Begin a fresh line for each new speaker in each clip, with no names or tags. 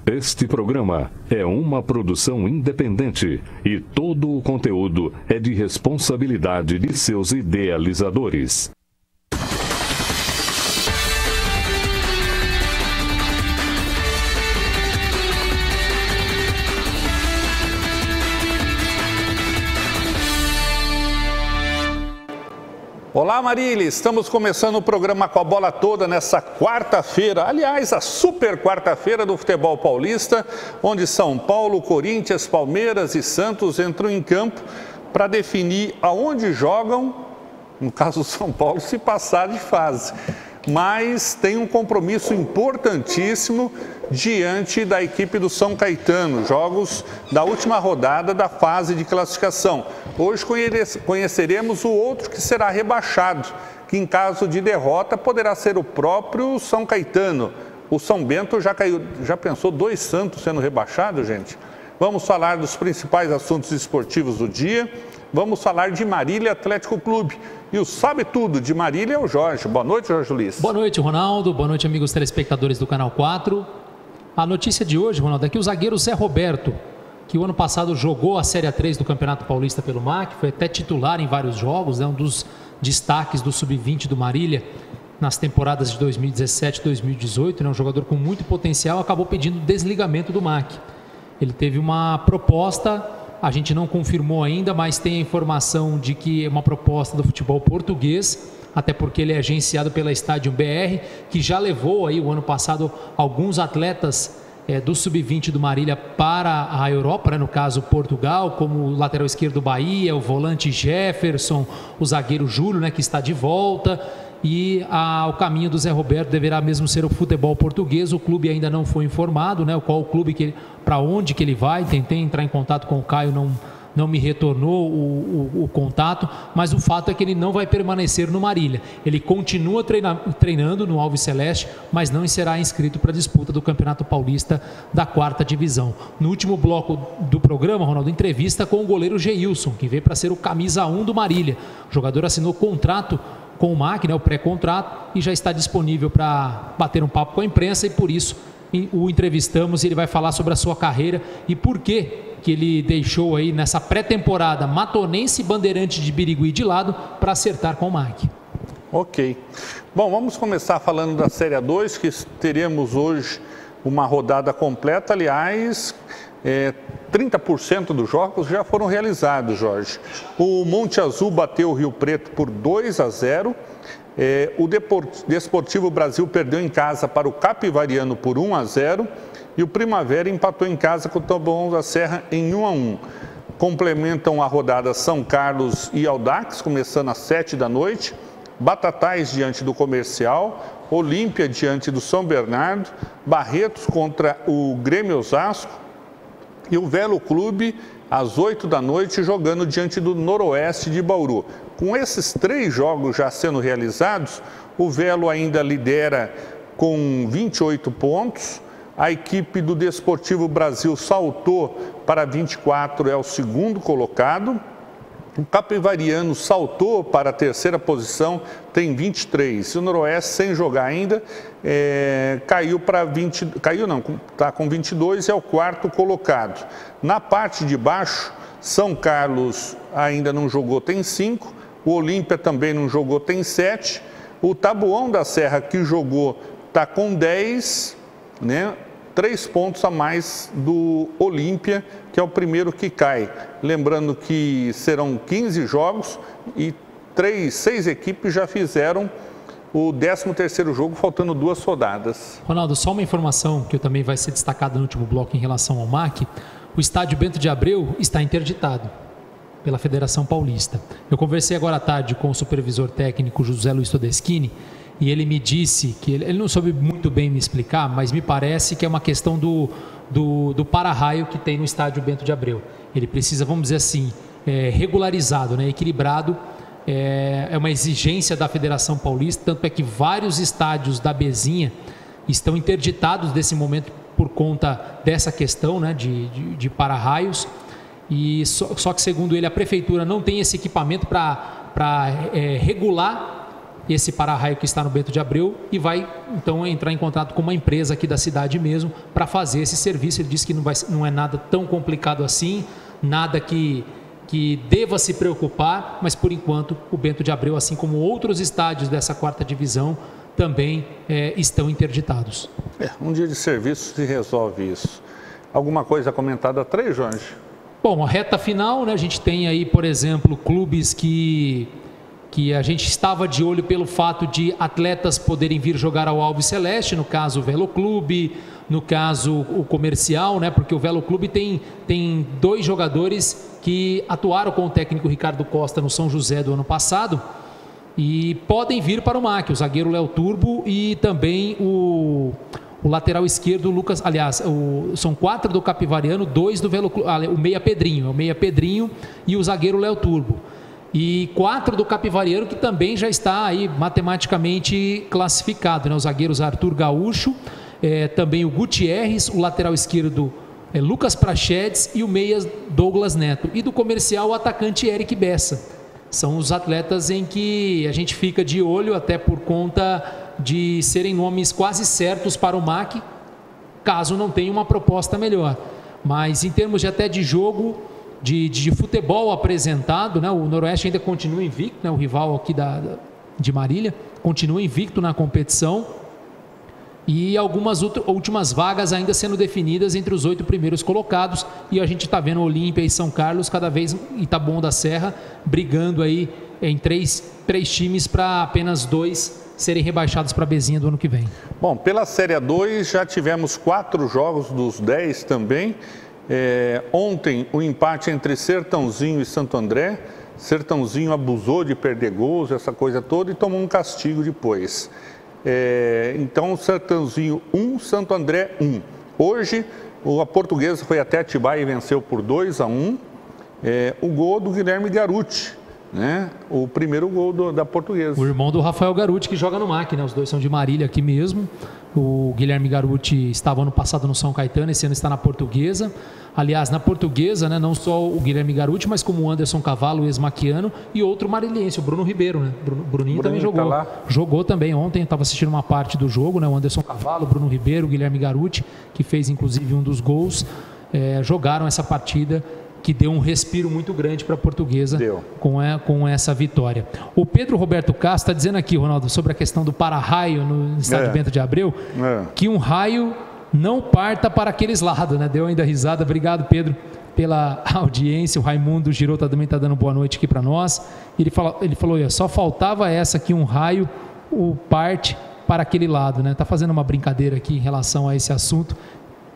Este programa é uma produção independente e todo o conteúdo é de responsabilidade de seus idealizadores.
Olá, Marília, estamos começando o programa Com a Bola Toda nessa quarta-feira, aliás, a super quarta-feira do futebol paulista, onde São Paulo, Corinthians, Palmeiras e Santos entram em campo para definir aonde jogam, no caso São Paulo, se passar de fase. Mas tem um compromisso importantíssimo diante da equipe do São Caetano, jogos da última rodada da fase de classificação. Hoje conheceremos o outro que será rebaixado, que em caso de derrota poderá ser o próprio São Caetano. O São Bento já caiu, já pensou 2 Santos sendo rebaixados, gente? Vamos falar dos principais assuntos esportivos do dia. Vamos falar de Marília Atlético Clube. E o Sabe Tudo de Marília é o Jorge. Boa noite, Jorge Luiz.
Boa noite, Ronaldo. Boa noite, amigos telespectadores do Canal 4. A notícia de hoje, Ronaldo, é que o zagueiro Zé Roberto, que o ano passado jogou a Série A3 do Campeonato Paulista pelo MAC, foi até titular em vários jogos, um dos destaques do Sub-20 do Marília nas temporadas de 2017 e 2018, um jogador com muito potencial, acabou pedindo desligamento do MAC. Ele teve uma proposta, a gente não confirmou ainda, mas tem a informação de que é uma proposta do futebol português, até porque ele é agenciado pela Estádio BR, que já levou aí o ano passado alguns atletas do Sub-20 do Marília para a Europa, no caso Portugal, como o lateral esquerdo Bahia, o volante Jefferson, o zagueiro Júlio, que está de volta. E o caminho do Zé Roberto deverá mesmo ser o futebol português. O clube ainda não foi informado, qual o clube, para onde que ele vai. Tentei entrar em contato com o Caio, não me retornou o contato, mas o fato é que ele não vai permanecer no Marília. Ele continua treinando no Alves Celeste, mas não será inscrito para a disputa do Campeonato Paulista da 4ª Divisão. No último bloco do programa, Ronaldo, entrevista com o goleiro Geilson, que veio para ser o camisa 1 do Marília. O jogador assinou contrato com o MAC, o pré-contrato, e já está disponível para bater um papo com a imprensa, e por isso o entrevistamos e ele vai falar sobre a sua carreira e por que ele deixou aí nessa pré-temporada Matonense e Bandeirante de Birigui de lado para acertar com o MAC.
Ok. Bom, vamos começar falando da Série A2, que teremos hoje uma rodada completa. Aliás, 30% dos jogos já foram realizados, Jorge. O Monte Azul bateu o Rio Preto por 2-0. O Desportivo Brasil perdeu em casa para o Capivariano por 1-0. E o Primavera empatou em casa com o Taboão da Serra em 1-1. Complementam a rodada São Carlos e Audax, começando às 7h. Batatais diante do Comercial, Olímpia diante do São Bernardo, Barretos contra o Grêmio Osasco e o Velo Clube às 8h jogando diante do Noroeste de Bauru. Com esses 3 jogos já sendo realizados, o Velo ainda lidera com 28 pontos. A equipe do Desportivo Brasil saltou para 24, é o segundo colocado. O Capivariano saltou para a 3ª posição, tem 23. O Noroeste, sem jogar ainda, caiu para 20. Caiu não, está com 22 e é o 4º colocado. Na parte de baixo, São Carlos ainda não jogou, tem 5. O Olímpia também não jogou, tem 7. O Taboão da Serra, que jogou, está com 10, 3 pontos a mais do Olímpia, que é o primeiro que cai. Lembrando que serão 15 jogos e 6 equipes já fizeram o 13º jogo, faltando 2 rodadas.
Ronaldo, só uma informação que também vai ser destacada no último bloco em relação ao MAC. O estádio Bento de Abreu está interditado pela Federação Paulista. Eu conversei agora à tarde com o supervisor técnico José Luiz Todeschini, e ele me disse que ele não soube muito bem me explicar, mas me parece que é uma questão do para-raio que tem no estádio Bento de Abreu. Ele precisa, vamos dizer assim, regularizado, equilibrado. É uma exigência da Federação Paulista, tanto é que vários estádios da Bezinha estão interditados nesse momento por conta dessa questão de para-raios. E só que, segundo ele, a Prefeitura não tem esse equipamento para regular esse para-raio que está no Bento de Abreu e vai então entrar em contato com uma empresa aqui da cidade mesmo para fazer esse serviço. Ele disse que não é nada tão complicado assim, nada que deva se preocupar, mas por enquanto o Bento de Abreu, assim como outros estádios dessa 4ª divisão, também estão interditados.
Um dia de serviço se resolve isso. Alguma coisa comentada a 3, Jorge?
Bom, a reta final, né, a gente tem aí, por exemplo, clubes que a gente estava de olho pelo fato de atletas poderem vir jogar ao Alves Celeste, no caso o Velo Clube, no caso o Comercial, né, porque o Velo Clube tem 2 jogadores que atuaram com o técnico Ricardo Costa no São José do ano passado e podem vir para o MAC, o zagueiro Léo Turbo e também o lateral esquerdo, Lucas, aliás, são 4 do Capivariano, 2 do Velo Clube, o meia Pedrinho e o zagueiro Léo Turbo. E 4 do Capivariano, que também já está aí matematicamente classificado, né? Os zagueiros Arthur Gaúcho, também o Gutierrez, o lateral esquerdo Lucas Prachedes e o meia Douglas Neto. E do Comercial, o atacante Eric Bessa. São os atletas em que a gente fica de olho, até por conta de serem nomes quase certos para o MAC, caso não tenha uma proposta melhor. Mas em termos de jogo, de futebol apresentado, né, o Noroeste ainda continua invicto, né, o rival aqui de Marília, continua invicto na competição. E algumas últimas vagas ainda sendo definidas entre os 8 primeiros colocados. E a gente está vendo Olímpia e São Carlos cada vez, Itabon da Serra, brigando aí em 3 times para apenas 2 serem rebaixados para a Bzinha do ano que vem. Bom,
pela Série A2 já tivemos 4 jogos dos 10 também. Ontem o empate entre Sertãozinho e Santo André. Sertãozinho abusou de perder gols, essa coisa toda, e tomou um castigo depois. Então, Sertãozinho 1, Santo André 1. Hoje, a Portuguesa foi até Atibaia e venceu por 2-1. O gol do Guilherme Garuti, né? O primeiro gol da Portuguesa.
O irmão do Rafael Garuti, que joga no MAC, né? Os dois são de Marília aqui mesmo. O Guilherme Garuti estava ano passado no São Caetano, esse ano está na Portuguesa. Aliás, na Portuguesa, né, não só o Guilherme Garuti, mas como o Anderson Cavalo, o ex-maquiano, e outro marilhense, o Bruno Ribeiro, né? Bruninho também jogou. Tá lá. Jogou também ontem, estava assistindo uma parte do jogo, né? O Anderson Cavalo, o Bruno Ribeiro, o Guilherme Garuti, que fez inclusive um dos gols, jogaram essa partida que deu um respiro muito grande para a Portuguesa com essa vitória. O Pedro Roberto Castro está dizendo aqui, Ronaldo, sobre a questão do para-raio no estádio Bento de Abreu, que um raio não parta para aqueles lados, né? Deu ainda risada. Obrigado, Pedro, pela audiência. O Raimundo Girota também está dando boa noite aqui para nós. Ele falou, só faltava essa que um raio parte para aquele lado, né? Está fazendo uma brincadeira aqui em relação a esse assunto,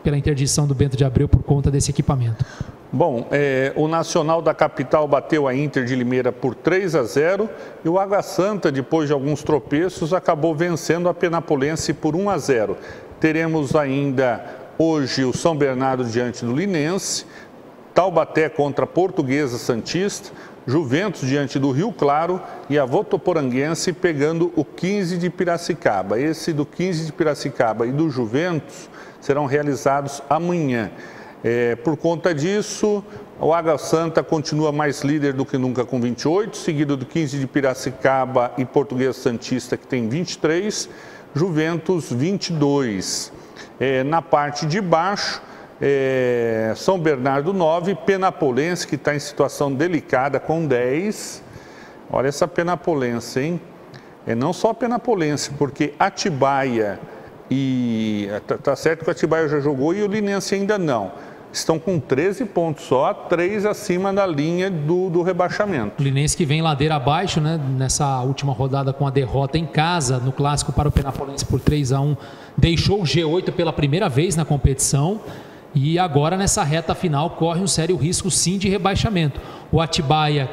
pela interdição do Bento de Abreu por conta desse equipamento.
Bom, o Nacional da Capital bateu a Inter de Limeira por 3-0 e o Água Santa, depois de alguns tropeços, acabou vencendo a Penapolense por 1-0. Teremos ainda hoje o São Bernardo diante do Linense, Taubaté contra a Portuguesa Santista, Juventus diante do Rio Claro e a Votoporanguense pegando o 15 de Piracicaba. Esse do 15 de Piracicaba e do Juventus serão realizados amanhã. Por conta disso, o Água Santa continua mais líder do que nunca com 28, seguido do 15 de Piracicaba e Portuguesa Santista, que tem 23, Juventus 22. Na parte de baixo, São Bernardo 9, Penapolense, que está em situação delicada com 10. Olha essa Penapolense, hein? Não só a Penapolense, porque Atibaia e... Tá certo que o Atibaia já jogou e o Linense ainda não. Estão com 13 pontos só, 3 acima da linha do rebaixamento.
O Linense que vem ladeira abaixo, né, nessa última rodada com a derrota em casa no clássico para o Penapolense por 3-1, deixou o G8 pela primeira vez na competição e agora nessa reta final corre um sério risco sim de rebaixamento. O Atibaia,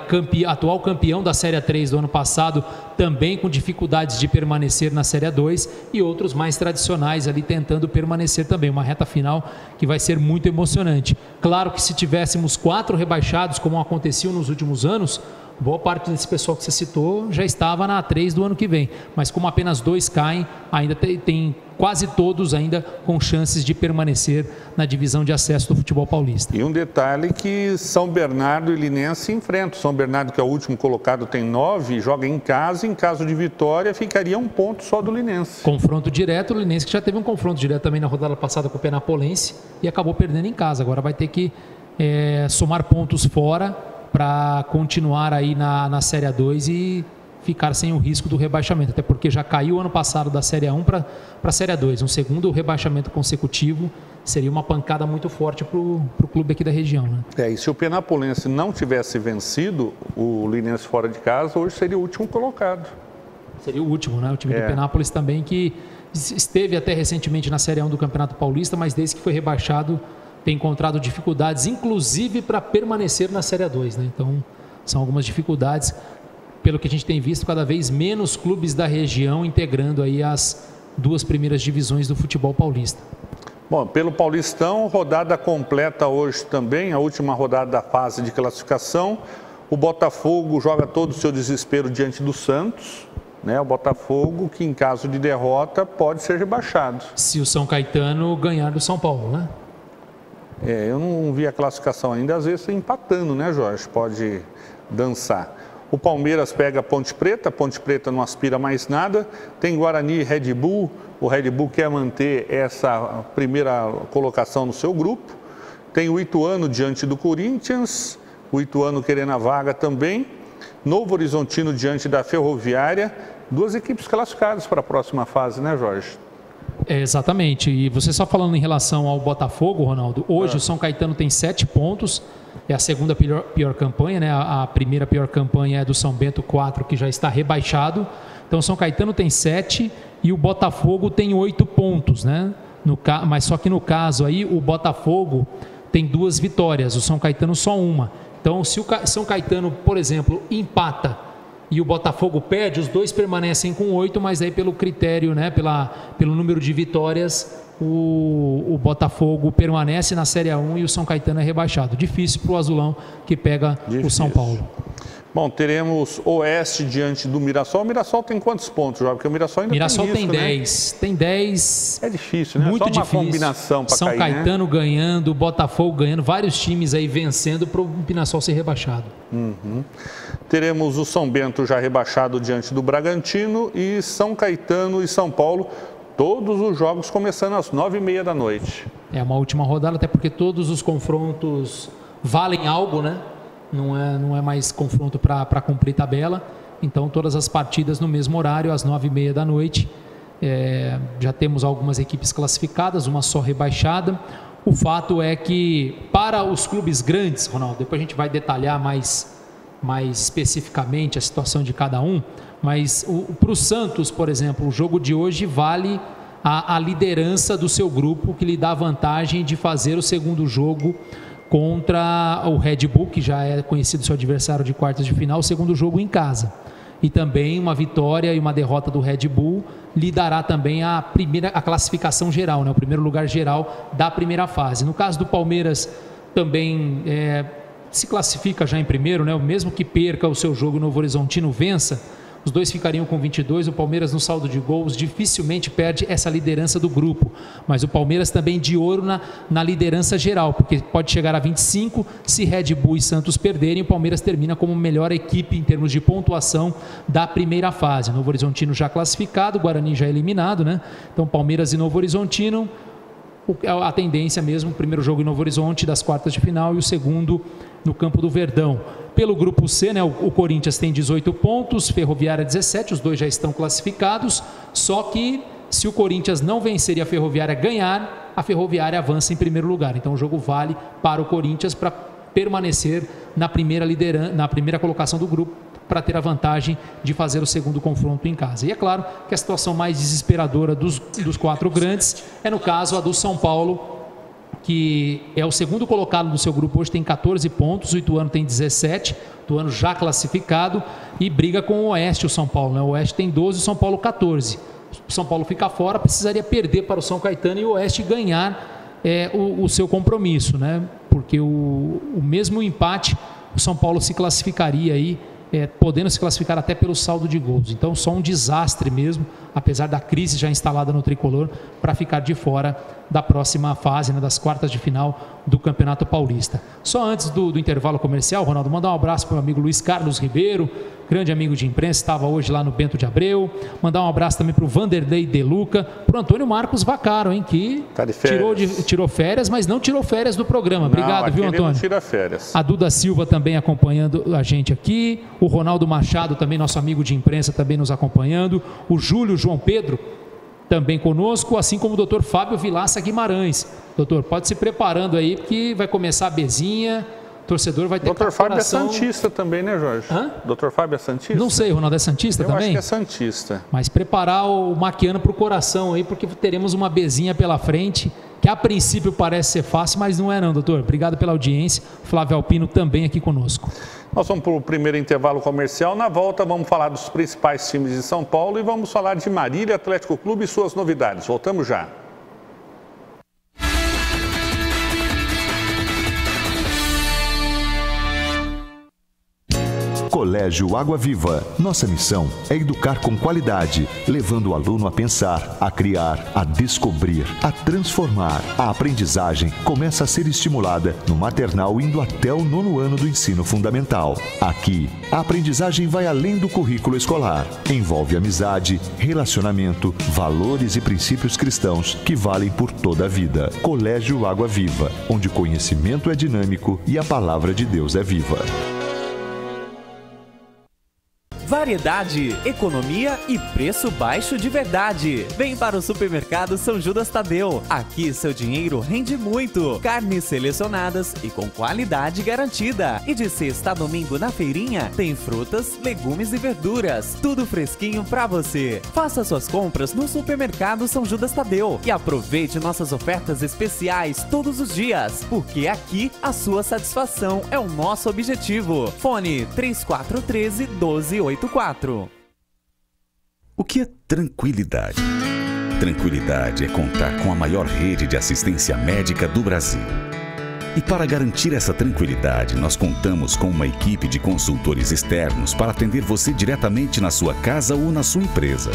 atual campeão da Série 3 do ano passado, também com dificuldades de permanecer na Série 2 e outros mais tradicionais ali tentando permanecer também. Uma reta final que vai ser muito emocionante. Claro que se tivéssemos 4 rebaixados, como aconteceu nos últimos anos, boa parte desse pessoal que você citou já estava na A3 do ano que vem. Mas como apenas 2 caem, ainda tem quase todos ainda com chances de permanecer na divisão de acesso do futebol paulista.
E um detalhe que São Bernardo e Linense se enfrentam. São Bernardo, que é o último colocado, tem 9, joga em casa. Em caso de vitória, ficaria 1 ponto só do Linense.
Confronto direto, o Linense que já teve um confronto direto também na rodada passada com o Penapolense e acabou perdendo em casa. Agora vai ter que somar pontos fora para continuar aí na Série A2 e ficar sem o risco do rebaixamento, até porque já caiu ano passado da Série A1 para a Série A2. Um segundo rebaixamento consecutivo seria uma pancada muito forte para o clube aqui da região, né?
E se o Penapolense não tivesse vencido o Linense fora de casa, hoje seria o último colocado.
Seria o último, né? O time do Penápolis também, que esteve até recentemente na Série A1 do Campeonato Paulista, mas desde que foi rebaixado tem encontrado dificuldades, inclusive para permanecer na Série A2, né? Então, são algumas dificuldades. Pelo que a gente tem visto, cada vez menos clubes da região integrando aí as 2 primeiras divisões do futebol paulista.
Bom, pelo Paulistão, rodada completa hoje também, a última rodada da fase de classificação. O Botafogo joga todo o seu desespero diante do Santos, né? O Botafogo, que em caso de derrota pode ser rebaixado.
Se o São Caetano ganhar do São Paulo, né?
Eu não vi a classificação ainda, às vezes empatando, né, Jorge? Pode dançar. O Palmeiras pega a Ponte Preta não aspira mais nada. Tem Guarani e Red Bull. O Red Bull quer manter essa primeira colocação no seu grupo. Tem o Ituano diante do Corinthians. O Ituano querendo a vaga também. Novo Horizontino diante da Ferroviária. 2 equipes classificadas para a próxima fase, né, Jorge?
Exatamente. E você só falando em relação ao Botafogo, Ronaldo, hoje o São Caetano tem 7 pontos. É a segunda pior campanha, né? A primeira pior campanha é do São Bento 4, que já está rebaixado. Então, o São Caetano tem 7 e o Botafogo tem 8 pontos, né? Mas só que no caso aí, o Botafogo tem 2 vitórias, o São Caetano só 1. Então, se o São Caetano, por exemplo, empata e o Botafogo perde, os 2 permanecem com 8, mas aí pelo critério, né? Pelo número de vitórias, o Botafogo permanece na Série A1 e o São Caetano é rebaixado. Difícil para o Azulão, que pega o São Paulo.
Bom, teremos Oeste diante do Mirassol. O Mirassol tem quantos pontos, Jorge? Porque o Mirassol ainda
Mirassol
tem risco,
tem 10. Tem 10.
É difícil, né?
Muito
só uma
difícil.
Combinação para cair,
São Caetano ganhando, Botafogo ganhando, vários times aí vencendo para o Mirassol ser rebaixado.
Teremos o São Bento já rebaixado diante do Bragantino e São Caetano e São Paulo. Todos os jogos começando às 9h30 da noite.
É uma última rodada, até porque todos os confrontos valem algo, né? Não é mais confronto para cumprir tabela. Então, todas as partidas no mesmo horário, às 9h30 da noite. Já temos algumas equipes classificadas, uma só rebaixada. O fato é que, para os clubes grandes, Ronaldo, depois a gente vai detalhar mais especificamente a situação de cada um, mas para o Santos, por exemplo, o jogo de hoje vale a liderança do seu grupo, que lhe dá a vantagem de fazer o segundo jogo contra o Red Bull, que já é conhecido seu adversário de quartas de final, o segundo jogo em casa. E também uma vitória e uma derrota do Red Bull lhe dará também a classificação geral, né? O primeiro lugar geral da primeira fase. No caso do Palmeiras, também se classifica já em primeiro, né? Mesmo que perca o seu jogo, o Novo Horizontino vença, os 2 ficariam com 22. O Palmeiras, no saldo de gols, dificilmente perde essa liderança do grupo. Mas o Palmeiras também de ouro na liderança geral, porque pode chegar a 25. Se Red Bull e Santos perderem, o Palmeiras termina como melhor equipe em termos de pontuação da primeira fase. Novo Horizontino já classificado, Guarani já eliminado, né? Então, Palmeiras e Novo Horizontino, a tendência mesmo, o primeiro jogo em Novo Horizonte das quartas de final e o segundo no Campo do Verdão. Pelo grupo C, né, o Corinthians tem 18 pontos, Ferroviária 17, os 2 já estão classificados, só que se o Corinthians não vencer e a Ferroviária ganhar, a Ferroviária avança em primeiro lugar. Então o jogo vale para o Corinthians para permanecer na primeira colocação do grupo, para ter a vantagem de fazer o segundo confronto em casa. E é claro que a situação mais desesperadora dos 4 grandes é, no caso, a do São Paulo, que é o segundo colocado do seu grupo hoje, tem 14 pontos, o Ituano tem 17, o Ituano já classificado, e briga com o Oeste, o São Paulo, né? O Oeste tem 12, o São Paulo 14. O São Paulo fica fora, precisaria perder para o São Caetano e o Oeste ganhar o seu compromisso, né? Porque o mesmo empate, o São Paulo se classificaria aí podendo se classificar até pelo saldo de gols. Então, só um desastre mesmo, apesar da crise já instalada no tricolor, para ficar de fora da próxima fase, né, das quartas de final do Campeonato Paulista. Só antes do intervalo comercial, Ronaldo, mandar um abraço para o meu amigo Luiz Carlos Ribeiro, grande amigo de imprensa, estava hoje lá no Bento de Abreu. Mandar um abraço também para o Vanderlei De Luca, para o Antônio Marcos Vaccaro, hein, que tirou férias, mas não tirou férias do programa. Obrigado,
não,
viu, Antônio?
Não tira férias.
A Duda Silva também acompanhando a gente aqui. O Ronaldo Machado, também nosso amigo de imprensa, também nos acompanhando. O Júlio João Pedro, também conosco, assim como o doutor Fábio Vilaça Guimarães. Doutor, pode se preparando aí, porque vai começar a bezinha. Torcedor vai ter
Doutor Fábio é santista também, né, Jorge?
Hã?
Doutor Fábio é santista?
Não sei, Ronaldo, é santista também?
Eu acho que é santista.
Mas preparar o Maquiano para o coração aí, porque teremos uma bezinha pela frente, que a princípio parece ser fácil, mas não é não, doutor. Obrigado pela audiência. Flávio Alpino também aqui conosco.
Nós vamos para o primeiro intervalo comercial. Na volta vamos falar dos principais times de São Paulo e vamos falar de Marília Atlético Clube e suas novidades. Voltamos já.
Colégio Água Viva. Nossa missão é educar com qualidade, levando o aluno a pensar, a criar, a descobrir, a transformar. A aprendizagem começa a ser estimulada no maternal indo até o 9º ano do ensino fundamental. Aqui, a aprendizagem vai além do currículo escolar. Envolve amizade, relacionamento, valores e princípios cristãos que valem por toda a vida. Colégio Água Viva, onde o conhecimento é dinâmico e a palavra de Deus é viva.
Variedade, economia e preço baixo de verdade. Vem para o Supermercado São Judas Tadeu. Aqui seu dinheiro rende muito. Carnes selecionadas e com qualidade garantida. E de sexta a domingo na feirinha tem frutas, legumes e verduras. Tudo fresquinho para você. Faça suas compras no Supermercado São Judas Tadeu e aproveite nossas ofertas especiais todos os dias, porque aqui a sua satisfação é o nosso objetivo. Fone 3413-1284.
O que é tranquilidade? Tranquilidade é contar com a maior rede de assistência médica do Brasil. E para garantir essa tranquilidade, nós contamos com uma equipe de consultores externos para atender você diretamente na sua casa ou na sua empresa.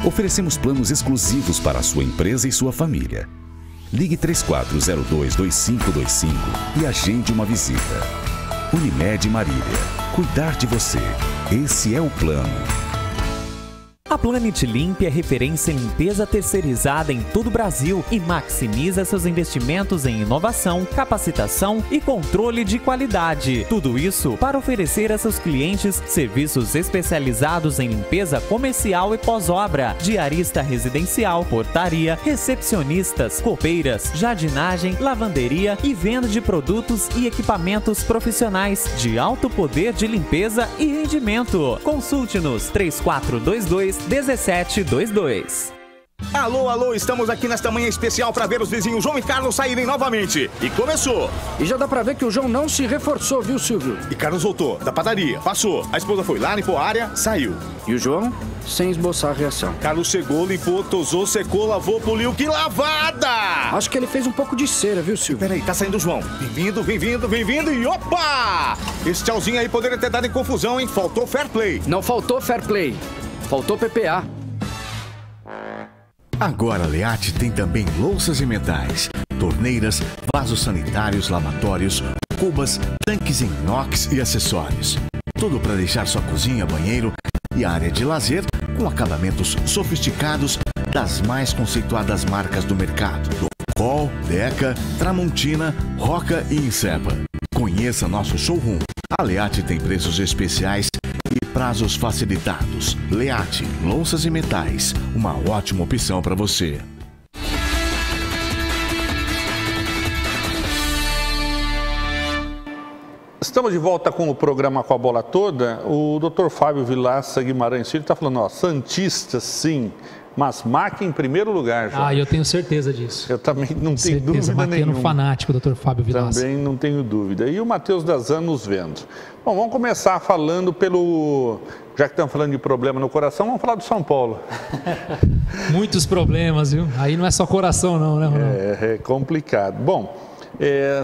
Oferecemos planos exclusivos para a sua empresa e sua família. Ligue 3402-2525 e agende uma visita. Unimed Marília. Cuidar de você. Esse é o plano.
A Planet Limp é referência em limpeza terceirizada em todo o Brasil e maximiza seus investimentos em inovação, capacitação e controle de qualidade. Tudo isso para oferecer a seus clientes serviços especializados em limpeza comercial e pós-obra, diarista residencial, portaria, recepcionistas, copeiras, jardinagem, lavanderia e venda de produtos e equipamentos profissionais de alto poder de limpeza e rendimento. Consulte-nos 3422-1722.
Alô, alô, estamos aqui nesta manhã especial para ver os vizinhos João e Carlos saírem novamente. E começou!
E já dá pra ver que o João não se reforçou, viu, Silvio?
E Carlos voltou, da padaria, passou. A esposa foi lá, limpou a área, saiu.
E o João, sem esboçar a reação.
Carlos chegou, limpou, tosou, secou, lavou, poliu. Que lavada!
Acho que ele fez um pouco de cera, viu, Silvio?
Peraí, tá saindo o João. Bem-vindo e opa! Esse tchauzinho aí poderia ter dado em confusão, hein? Faltou fair play.
Não faltou fair play. Faltou PPA.
Agora a Leate tem também louças e metais, torneiras, vasos sanitários, lavatórios, cubas, tanques em inox e acessórios. Tudo para deixar sua cozinha, banheiro e área de lazer com acabamentos sofisticados das mais conceituadas marcas do mercado. Col, Deca, Tramontina, Roca e Insepa. Conheça nosso showroom. A Leate tem preços especiais e prazos facilitados. Leate, louças e metais, uma ótima opção para você.
Estamos de volta com o programa Com a Bola Toda. O Dr. Fábio Vilaça Guimarães Filho está falando, ó, santista sim, mas Mac em primeiro lugar. Já.
Eu tenho certeza disso.
Eu também não tenho dúvida nenhuma.
Fanático, Dr. Fábio Vilaça.
Também não tenho dúvida. E o Matheus Dazan nos vendo. Bom, vamos começar falando pelo... Já que estamos falando de problema no coração, vamos falar do São Paulo.
Muitos problemas, viu? Aí não é só coração não, né, Ronaldo?
É complicado. Bom,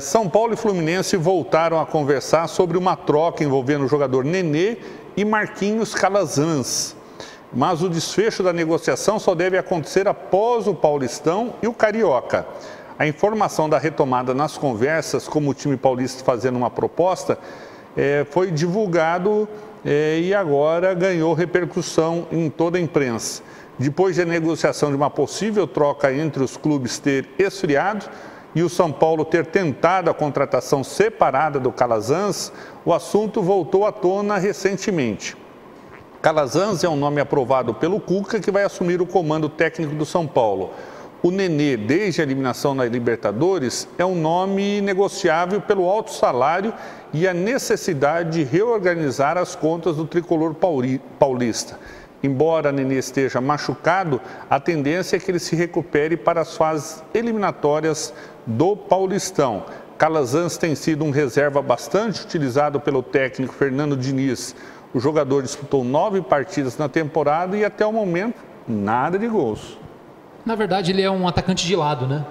São Paulo e Fluminense voltaram a conversar sobre uma troca envolvendo o jogador Nenê e Marquinhos Calazans. Mas o desfecho da negociação só deve acontecer após o Paulistão e o Carioca. A informação da retomada nas conversas, como o time paulista fazendo uma proposta, foi divulgado e agora ganhou repercussão em toda a imprensa. Depois da negociação de uma possível troca entre os clubes ter esfriado e o São Paulo ter tentado a contratação separada do Calazans, o assunto voltou à tona recentemente. Calazans é um nome aprovado pelo Cuca, que vai assumir o comando técnico do São Paulo. O Nenê, desde a eliminação na Libertadores, é um nome negociável pelo alto salário e a necessidade de reorganizar as contas do tricolor paulista. Embora Nenê esteja machucado, a tendência é que ele se recupere para as fases eliminatórias do Paulistão. Calazans tem sido um reserva bastante utilizado pelo técnico Fernando Diniz. O jogador disputou 9 partidas na temporada e até o momento nada de gols.
Na verdade, ele é um atacante de lado, né?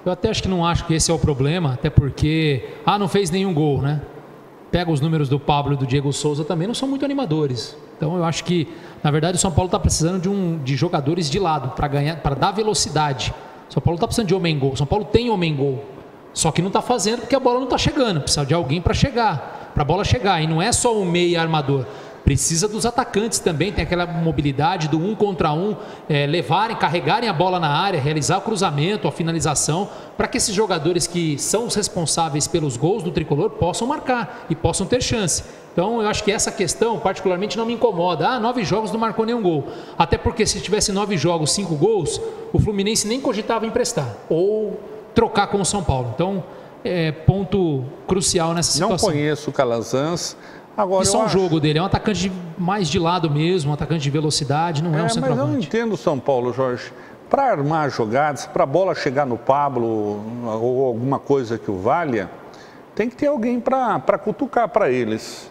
Eu até não acho que esse é o problema, até porque não fez nenhum gol, né? Pega os números do Pablo e do Diego Souza, também não são muito animadores. Então eu acho que, na verdade, o São Paulo está precisando de jogadores de lado para dar velocidade. O São Paulo está precisando de homem-gol. O São Paulo tem homem-gol. Só que não está fazendo porque a bola não está chegando. Precisa de alguém para chegar, para a bola chegar. E não é só o meia armador. Precisa dos atacantes também, tem aquela mobilidade do 1 contra 1, carregarem a bola na área, realizar o cruzamento, a finalização, para que esses jogadores que são os responsáveis pelos gols do tricolor possam marcar e possam ter chance. Então eu acho que essa questão particularmente não me incomoda. 9 jogos não marcou nenhum gol. Até porque se tivesse 9 jogos, 5 gols, o Fluminense nem cogitava emprestar ou trocar com o São Paulo. Então ponto crucial nessa situação.
Não conheço o Calazans. Agora,
isso é um jogo dele, é um atacante mais de lado mesmo, um atacante de velocidade, não é um centroavante.
Mas eu não entendo o São Paulo, Jorge. Para armar jogadas, para a bola chegar no Pablo ou alguma coisa que o valha, tem que ter alguém para cutucar para eles.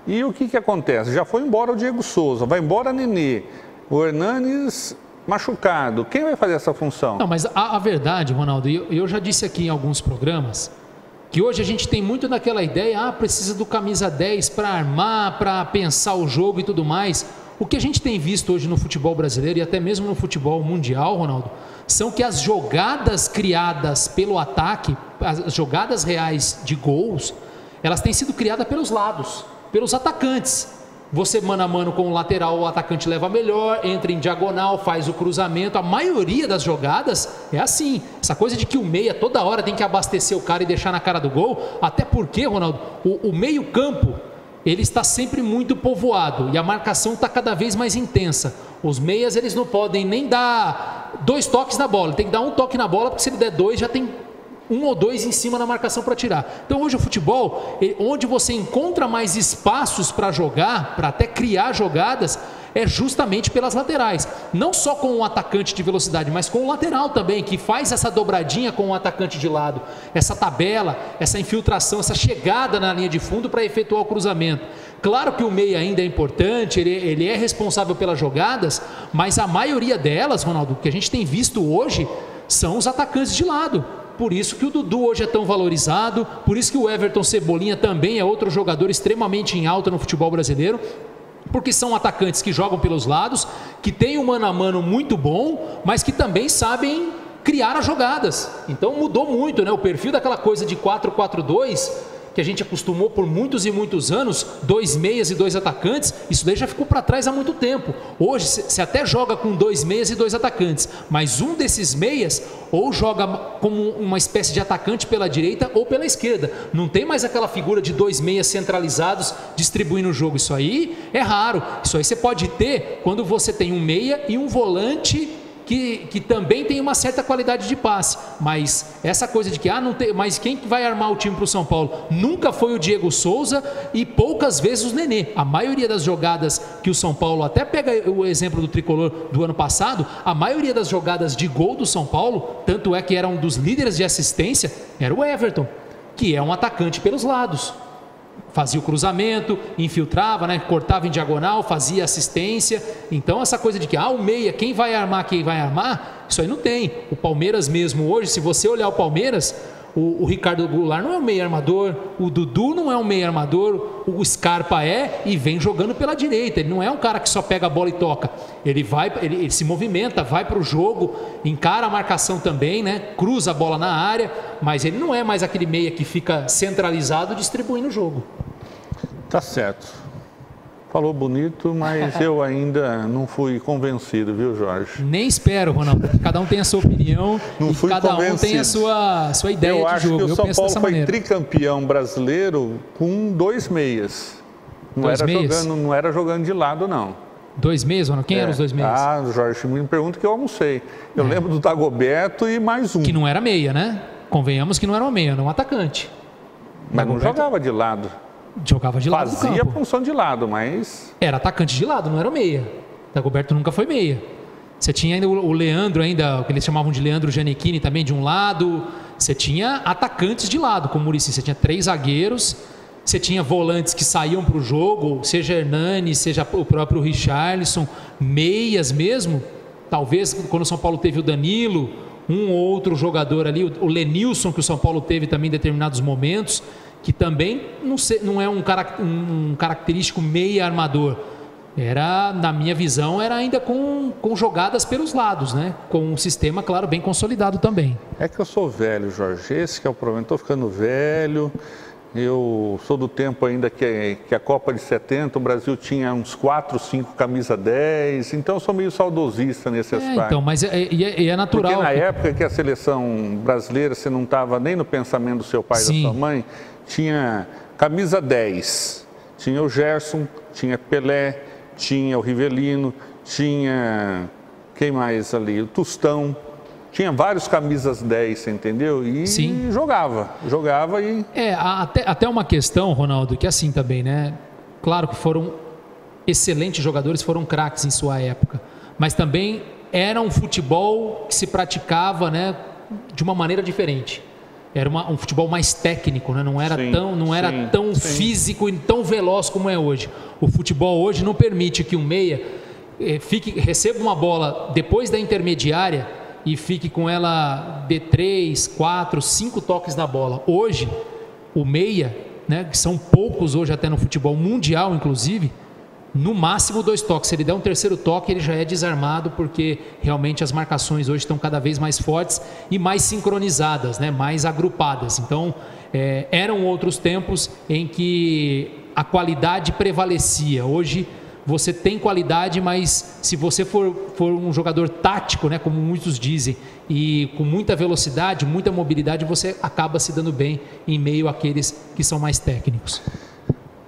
E o que acontece? Já foi embora o Diego Souza, vai embora Nenê, o Hernanes machucado. Quem vai fazer essa função?
Não, mas a verdade, Ronaldo, eu já disse aqui em alguns programas, que hoje a gente tem muito daquela ideia, precisa do camisa 10 para armar, para pensar o jogo e tudo mais. O que a gente tem visto hoje no futebol brasileiro e até mesmo no futebol mundial, Ronaldo, são que as jogadas criadas pelo ataque, as jogadas reais de gols, elas têm sido criadas pelos lados, pelos atacantes. Você mano a mano com o lateral, o atacante leva melhor, entra em diagonal, faz o cruzamento. A maioria das jogadas é assim. Essa coisa de que o meia toda hora tem que abastecer o cara e deixar na cara do gol. Até porque, Ronaldo, o meio campo, ele está sempre muito povoado e a marcação está cada vez mais intensa. Os meias, eles não podem nem dar 2 toques na bola. Tem que dar 1 toque na bola, porque se ele der 2, já tem 1 ou 2 em cima na marcação para tirar. Então hoje o futebol, onde você encontra mais espaços para jogar, para até criar jogadas, é justamente pelas laterais. Não só com o atacante de velocidade, mas com o lateral também, que faz essa dobradinha com o atacante de lado, essa tabela, essa infiltração, essa chegada na linha de fundo para efetuar o cruzamento. Claro que o meia ainda é importante, ele é responsável pelas jogadas, mas a maioria delas, Ronaldo, que a gente tem visto hoje, são os atacantes de lado. Por isso que o Dudu hoje é tão valorizado, por isso que o Everton Cebolinha também é outro jogador extremamente em alta no futebol brasileiro, porque são atacantes que jogam pelos lados, que têm um mano a mano muito bom, mas que também sabem criar as jogadas. Então mudou muito, né? O perfil daquela coisa de 4-4-2, que a gente acostumou por muitos e muitos anos, 2 meias e 2 atacantes, isso daí já ficou para trás há muito tempo. Hoje se até joga com 2 meias e 2 atacantes, mas um desses meias ou joga como uma espécie de atacante pela direita ou pela esquerda. Não tem mais aquela figura de 2 meias centralizados distribuindo o jogo. Isso aí é raro. Isso aí você pode ter quando você tem um meia e um volante que também tem uma certa qualidade de passe, mas essa coisa de que não tem, mas quem vai armar o time para o São Paulo? Nunca foi o Diego Souza e poucas vezes o Nenê. A maioria das jogadas que o São Paulo, até pega o exemplo do tricolor do ano passado, a maioria das jogadas de gol do São Paulo, tanto é que era um dos líderes de assistência, era o Everton, que é um atacante pelos lados. Fazia o cruzamento, infiltrava, né? Cortava em diagonal, fazia assistência. Então essa coisa de que o meia, quem vai armar, isso aí não tem. O Palmeiras mesmo hoje, se você olhar o Palmeiras, o Ricardo Goulart não é um meio armador, o Dudu não é um meio armador, o Scarpa e vem jogando pela direita. Ele não é um cara que só pega a bola e toca. Ele se movimenta, vai para o jogo, encara a marcação também, né? Cruza a bola na área, mas ele não é mais aquele meia que fica centralizado distribuindo o jogo.
Tá certo. Falou bonito, mas eu ainda não fui convencido, viu, Jorge?
Nem espero, Ronaldo. Cada um tem a sua opinião
não fui
cada
convencido.
Um tem a sua ideia de jogo.
Eu acho que o São Paulo foi
maneira.
tricampeão brasileiro com 2 meias. Não era jogando de lado, não.
2 meias, Ronaldo? Quem eram os 2 meias?
Ah, Jorge, me pergunta que eu almocei. Eu lembro do Dagoberto e mais um.
Que não era meia, né? Convenhamos que não era uma meia, era um atacante.
Mas não jogava de lado.
Jogava de lado do campo.
Fazia função de lado, mas...
Era atacante de lado, não era meia. Dagoberto nunca foi meia. Você tinha ainda o Leandro, o que eles chamavam de Leandro Giannichini também, de um lado. Você tinha atacantes de lado, como o Muricy. Você tinha 3 zagueiros. Você tinha volantes que saíam para o jogo, seja Hernani, seja o próprio Richarlison. Meias mesmo. Talvez quando o São Paulo teve o Danilo, um ou outro jogador ali. O Lenilson, que o São Paulo teve também em determinados momentos, que também não é um característico meia armador. Era, na minha visão, era ainda com jogadas pelos lados, né? Com um sistema, claro, bem consolidado também.
É que eu sou velho, Jorge. Esse que é o problema. Estou ficando velho. Eu sou do tempo ainda que a Copa de 70, o Brasil tinha uns 4, 5 camisa 10. Então eu sou meio saudosista nesse aspecto.
Então, mas é natural.
Porque na época que a seleção brasileira, você não estava nem no pensamento do seu pai e da sua mãe, tinha camisa 10, tinha o Gerson, tinha Pelé, tinha o Rivelino, tinha, quem mais ali? O Tostão, tinha vários camisas 10, você entendeu? E
Sim.
jogava e...
Até uma questão, Ronaldo, que assim também, né? Claro que foram excelentes jogadores, foram craques em sua época, mas também era um futebol que se praticava, né, de uma maneira diferente. Era um futebol mais técnico, né? Não era tão físico e tão veloz como é hoje. O futebol hoje não permite que um meia receba uma bola depois da intermediária e fique com ela de 3, 4, 5 toques na bola. Hoje, o meia, né, que são poucos hoje até no futebol mundial, inclusive, no máximo 2 toques. Se ele der um terceiro toque, ele já é desarmado, porque realmente as marcações hoje estão cada vez mais fortes e mais sincronizadas, né? Mais agrupadas. Então, eram outros tempos em que a qualidade prevalecia. Hoje, você tem qualidade, mas se você for um jogador tático, né, como muitos dizem, e com muita velocidade, muita mobilidade, você acaba se dando bem em meio àqueles que são mais técnicos.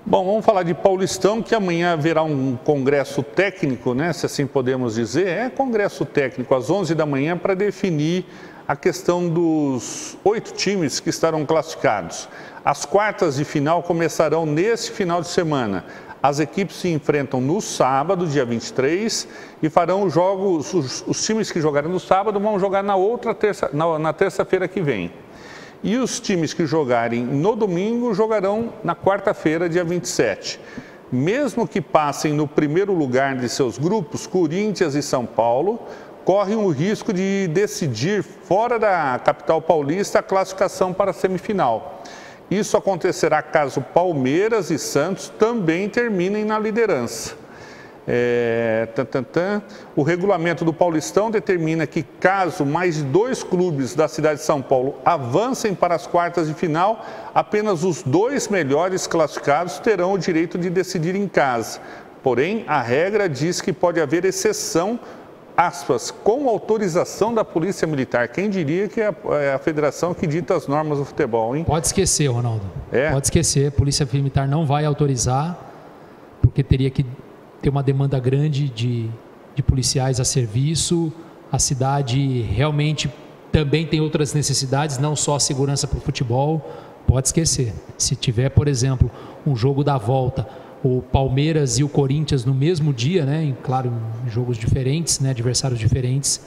Bom, vamos falar de Paulistão, que amanhã haverá um congresso técnico, né, se assim podemos dizer. Congresso técnico às 11 da manhã para definir a questão dos 8 times que estarão classificados. As quartas de final começarão nesse final de semana. As equipes se enfrentam no sábado, dia 23, e farão os jogos. Os times que jogarem no sábado vão jogar na terça-feira que vem. E os times que jogarem no domingo jogarão na quarta-feira, dia 27. Mesmo que passem no primeiro lugar de seus grupos, Corinthians e São Paulo correm o risco de decidir fora da capital paulista a classificação para a semifinal. Isso acontecerá caso Palmeiras e Santos também terminem na liderança. O regulamento do Paulistão determina que caso mais de 2 clubes da cidade de São Paulo avancem para as quartas de final, apenas os 2 melhores classificados terão o direito de decidir em casa. Porém, a regra diz que pode haver exceção, aspas, com autorização da Polícia Militar. Quem diria que é a federação que dita as normas do futebol, hein?
Pode esquecer, Ronaldo. Pode esquecer, a Polícia Militar não vai autorizar, porque teria que ter uma demanda grande de policiais a serviço. A cidade realmente também tem outras necessidades, não só a segurança para o futebol. Pode esquecer. Se tiver, por exemplo, um jogo da volta, o Palmeiras e o Corinthians no mesmo dia, né? Claro, em jogos diferentes, né? Adversários diferentes.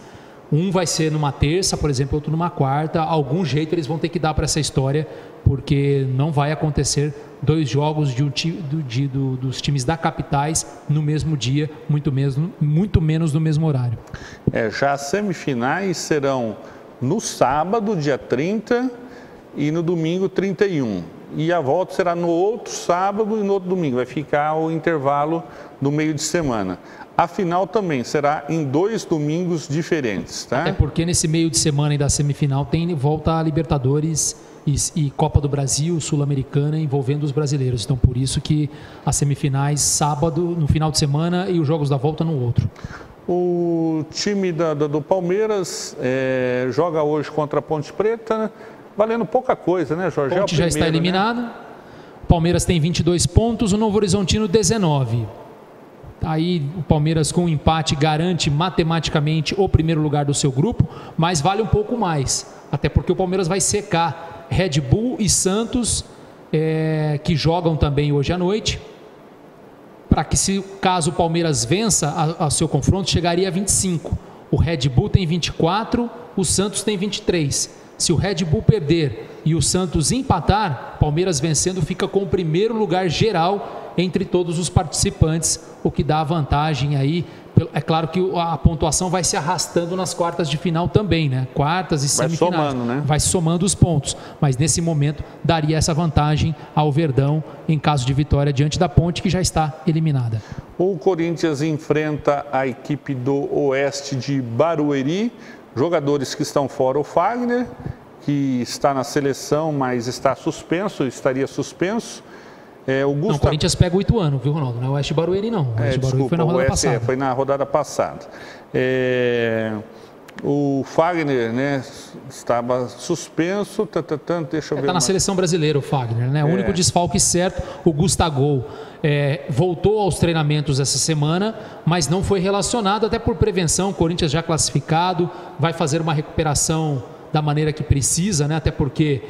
Um vai ser numa terça, por exemplo, outro numa quarta. Algum jeito eles vão ter que dar para essa história, porque não vai acontecer 2 jogos dos times da capitais no mesmo dia, muito menos no mesmo horário.
Já as semifinais serão no sábado, dia 30, e no domingo 31. E a volta será no outro sábado e no outro domingo. Vai ficar o intervalo do meio de semana. A final também será em 2 domingos diferentes, tá?
Até porque nesse meio de semana e da semifinal tem volta a Libertadores e Copa do Brasil, Sul-Americana, envolvendo os brasileiros. Então, por isso que as semifinais sábado, no final de semana, e os jogos da volta no outro.
O time do Palmeiras joga hoje contra a Ponte Preta, né? Valendo pouca coisa, né, Jorge?
Ponte já está eliminado. Né? O Palmeiras tem 22 pontos, o Novo Horizontino 19. Aí o Palmeiras com um empate garante matematicamente o primeiro lugar do seu grupo, mas vale um pouco mais. Até porque o Palmeiras vai secar Red Bull e Santos, que jogam também hoje à noite, para que, se caso o Palmeiras vença a seu confronto, chegaria a 25. O Red Bull tem 24, o Santos tem 23. Se o Red Bull perder e o Santos empatar, Palmeiras vencendo fica com o primeiro lugar geral entre todos os participantes, o que dá vantagem aí. É claro que a pontuação vai se arrastando nas quartas de final também, né? Quartas e semifinais.
Vai somando, né?
Vai somando os pontos, mas nesse momento daria essa vantagem ao Verdão em caso de vitória diante da Ponte, que já está eliminada.
O Corinthians enfrenta a equipe do Oeste de Barueri. Jogadores que estão fora, o Fagner, que está na seleção, mas está suspenso, estaria suspenso.
O Corinthians pega o Ituano, viu, Ronaldo? Não é o Oeste Barueri, não. O Oeste Barueri foi na rodada passada.
Foi na rodada passada. O Fagner, né, estava suspenso. Deixa eu ver.
Está na seleção brasileira o Fagner, né? O único desfalque certo, o Gustavo. Voltou aos treinamentos essa semana, mas não foi relacionado, até por prevenção. O Corinthians já classificado, vai fazer uma recuperação da maneira que precisa, né? Até porque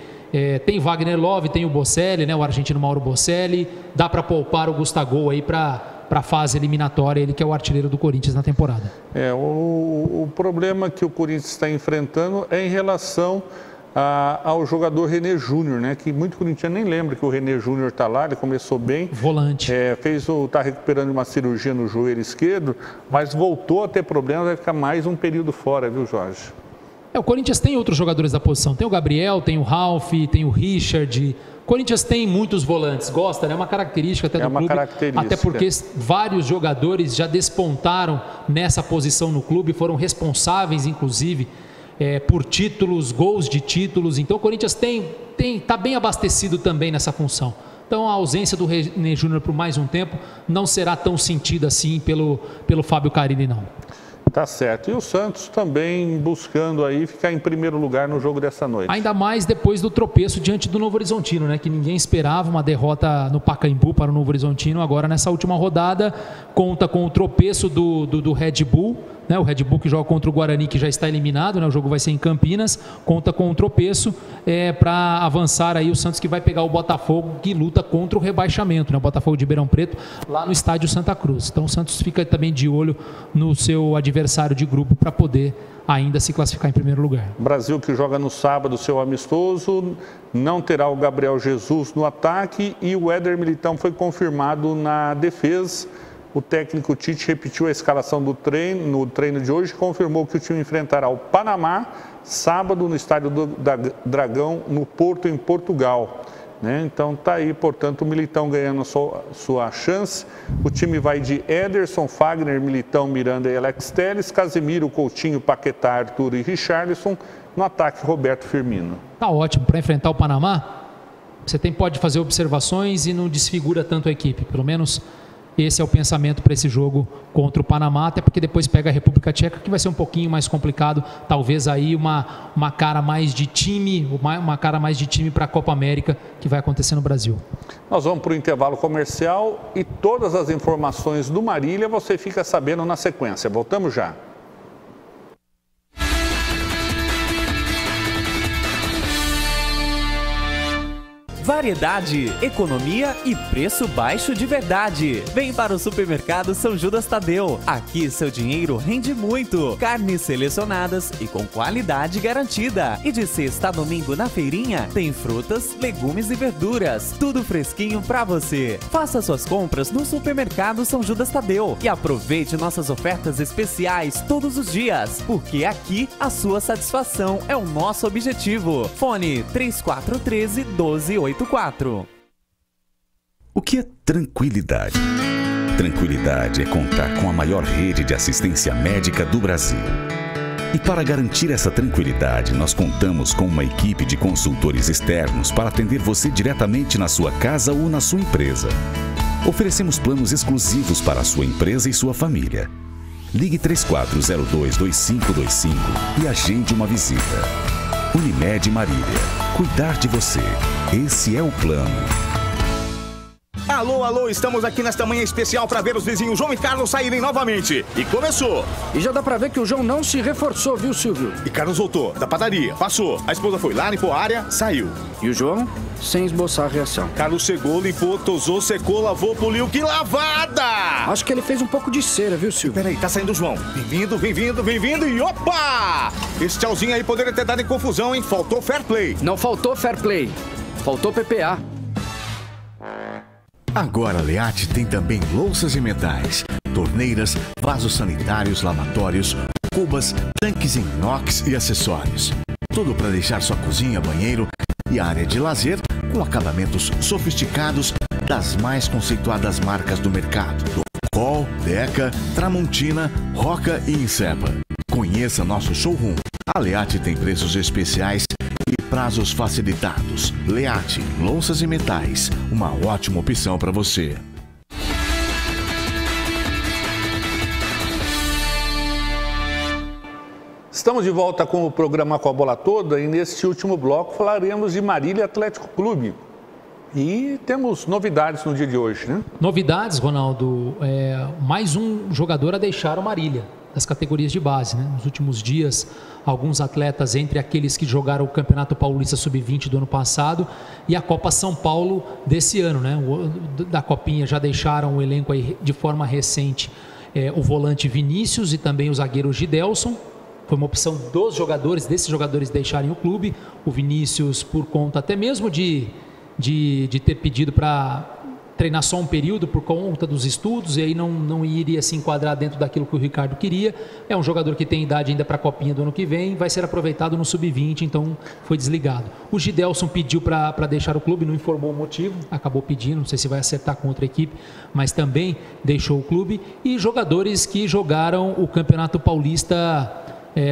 tem Wagner Love, tem o Bocelli, né? O argentino Mauro Bocelli. Dá para poupar o Gustavo aí para a fase eliminatória, ele que é o artilheiro do Corinthians na temporada.
O problema que o Corinthians está enfrentando é em relação ao jogador René Júnior, né? Que muito corintiano nem lembra que o René Júnior está lá, ele começou bem.
Volante.
Está recuperando uma cirurgia no joelho esquerdo, mas voltou a ter problemas, vai ficar mais um período fora, viu, Jorge?
O Corinthians tem outros jogadores da posição, tem o Gabriel, tem o Ralf, tem o Richard. O Corinthians tem muitos volantes, gosta, né? É uma característica até do clube. Até porque vários jogadores já despontaram nessa posição no clube, foram responsáveis, inclusive, por títulos, gols de títulos. Então o Corinthians está bem abastecido também nessa função. Então a ausência do René Júnior por mais um tempo não será tão sentida assim pelo Fábio Carilli, não.
Tá certo. E o Santos também buscando aí ficar em primeiro lugar no jogo dessa noite.
Ainda mais depois do tropeço diante do Novo Horizontino, né? Que ninguém esperava, uma derrota no Pacaembu para o Novo Horizontino. Agora, nessa última rodada, conta com o tropeço do Red Bull, né? O Red Bull que joga contra o Guarani, que já está eliminado, né? O jogo vai ser em Campinas. Conta com o tropeço para avançar aí o Santos, que vai pegar o Botafogo, que luta contra o rebaixamento, né? O Botafogo de Ribeirão Preto, lá no estádio Santa Cruz. Então o Santos fica também de olho no seu adversário de grupo para poder ainda se classificar em primeiro lugar.
Brasil, que joga no sábado seu amistoso, não terá o Gabriel Jesus no ataque e o Éder Militão foi confirmado na defesa. O técnico Tite repetiu a escalação no treino de hoje e confirmou que o time enfrentará o Panamá sábado no estádio do Dragão, no Porto, em Portugal. Né? Então está aí, portanto, o Militão ganhando sua chance. O time vai de Ederson, Fagner, Militão, Miranda e Alex Telles, Casemiro, Coutinho, Paquetá, Arthur e Richarlison. No ataque, Roberto Firmino.
Tá ótimo. Para enfrentar o Panamá, você pode fazer observações e não desfigura tanto a equipe. Pelo menos esse é o pensamento para esse jogo contra o Panamá, até porque depois pega a República Tcheca, que vai ser um pouquinho mais complicado, talvez aí uma cara mais de time, para a Copa América, que vai acontecer no Brasil.
Nós vamos para o intervalo comercial e todas as informações do Marília você fica sabendo na sequência. Voltamos já.
Variedade, economia e preço baixo de verdade. Vem para o Supermercado São Judas Tadeu. Aqui seu dinheiro rende muito. Carnes selecionadas e com qualidade garantida. E de sexta a domingo na feirinha tem frutas, legumes e verduras. Tudo fresquinho para você. Faça suas compras no Supermercado São Judas Tadeu e aproveite nossas ofertas especiais todos os dias, porque aqui a sua satisfação é o nosso objetivo. Fone 3413-1284.
O que é tranquilidade? Tranquilidade é contar com a maior rede de assistência médica do Brasil. E para garantir essa tranquilidade, nós contamos com uma equipe de consultores externos para atender você diretamente na sua casa ou na sua empresa. Oferecemos planos exclusivos para a sua empresa e sua família. Ligue 3402-2525 e agende uma visita. Unimed Marília. Cuidar de você. Esse é o plano.
Alô, alô, estamos aqui nesta manhã especial para ver os vizinhos João e Carlos saírem novamente. E começou.
E já dá pra ver que o João não se reforçou, viu, Silvio?
E Carlos voltou da padaria, passou. A esposa foi lá, limpou a área, saiu.
E o João, sem esboçar a reação.
Carlos chegou, limpou, tosou, secou, lavou, poliu. Que lavada!
Acho que ele fez um pouco de cera, viu, Silvio?
Peraí, tá saindo o João. Bem-vindo, bem-vindo, bem-vindo e opa! Esse tchauzinho aí poderia ter dado em confusão, hein? Faltou fair play.
Não faltou fair play. Faltou PPA.
Agora a Leate tem também louças e metais, torneiras, vasos sanitários, lavatórios, cubas, tanques em inox e acessórios. Tudo para deixar sua cozinha, banheiro e área de lazer com acabamentos sofisticados das mais conceituadas marcas do mercado. Col, Deca, Tramontina, Roca e Insepa. Conheça nosso showroom. A Leate tem preços especiais e prazos facilitados. Leate, louças e metais, uma ótima opção para você.
Estamos de volta com o programa Com a Bola Toda e neste último bloco falaremos de Marília Atlético Clube. E temos novidades no dia de hoje, né?
Novidades, Ronaldo. Mais um jogador a deixar o Marília, das categorias de base, né? Nos últimos dias, alguns atletas, entre aqueles que jogaram o Campeonato Paulista Sub-20 do ano passado e a Copa São Paulo desse ano, né? Da Copinha já deixaram o elenco aí de forma recente o volante Vinícius e também o zagueiro Gidelson. Foi uma opção dos jogadores, desses jogadores deixarem o clube. O Vinícius, por conta até mesmo de ter pedido para treinar só um período por conta dos estudos e aí não iria se enquadrar dentro daquilo que o Ricardo queria. É um jogador que tem idade ainda para a Copinha do ano que vem, vai ser aproveitado no Sub-20, então foi desligado. O Gidelson pediu para deixar o clube, não informou o motivo, acabou pedindo, não sei se vai acertar com outra equipe, mas também deixou o clube. E jogadores que jogaram o Campeonato Paulista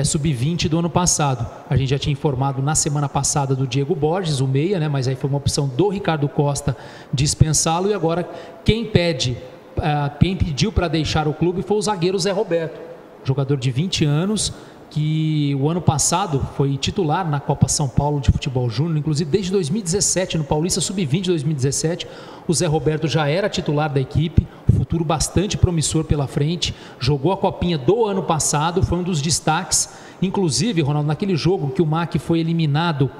Sub-20 do ano passado. A gente já tinha informado na semana passada do Diego Borges, o meia, né? Mas aí foi uma opção do Ricardo Costa dispensá-lo e agora quem pediu para deixar o clube foi o zagueiro Zé Roberto, jogador de 20 anos, que o ano passado foi titular na Copa São Paulo de Futebol Júnior, inclusive desde 2017, no Paulista Sub-20 de 2017, o Zé Roberto já era titular da equipe, futuro bastante promissor pela frente, jogou a Copinha do ano passado, foi um dos destaques, inclusive, Ronaldo, naquele jogo que o MAC foi eliminado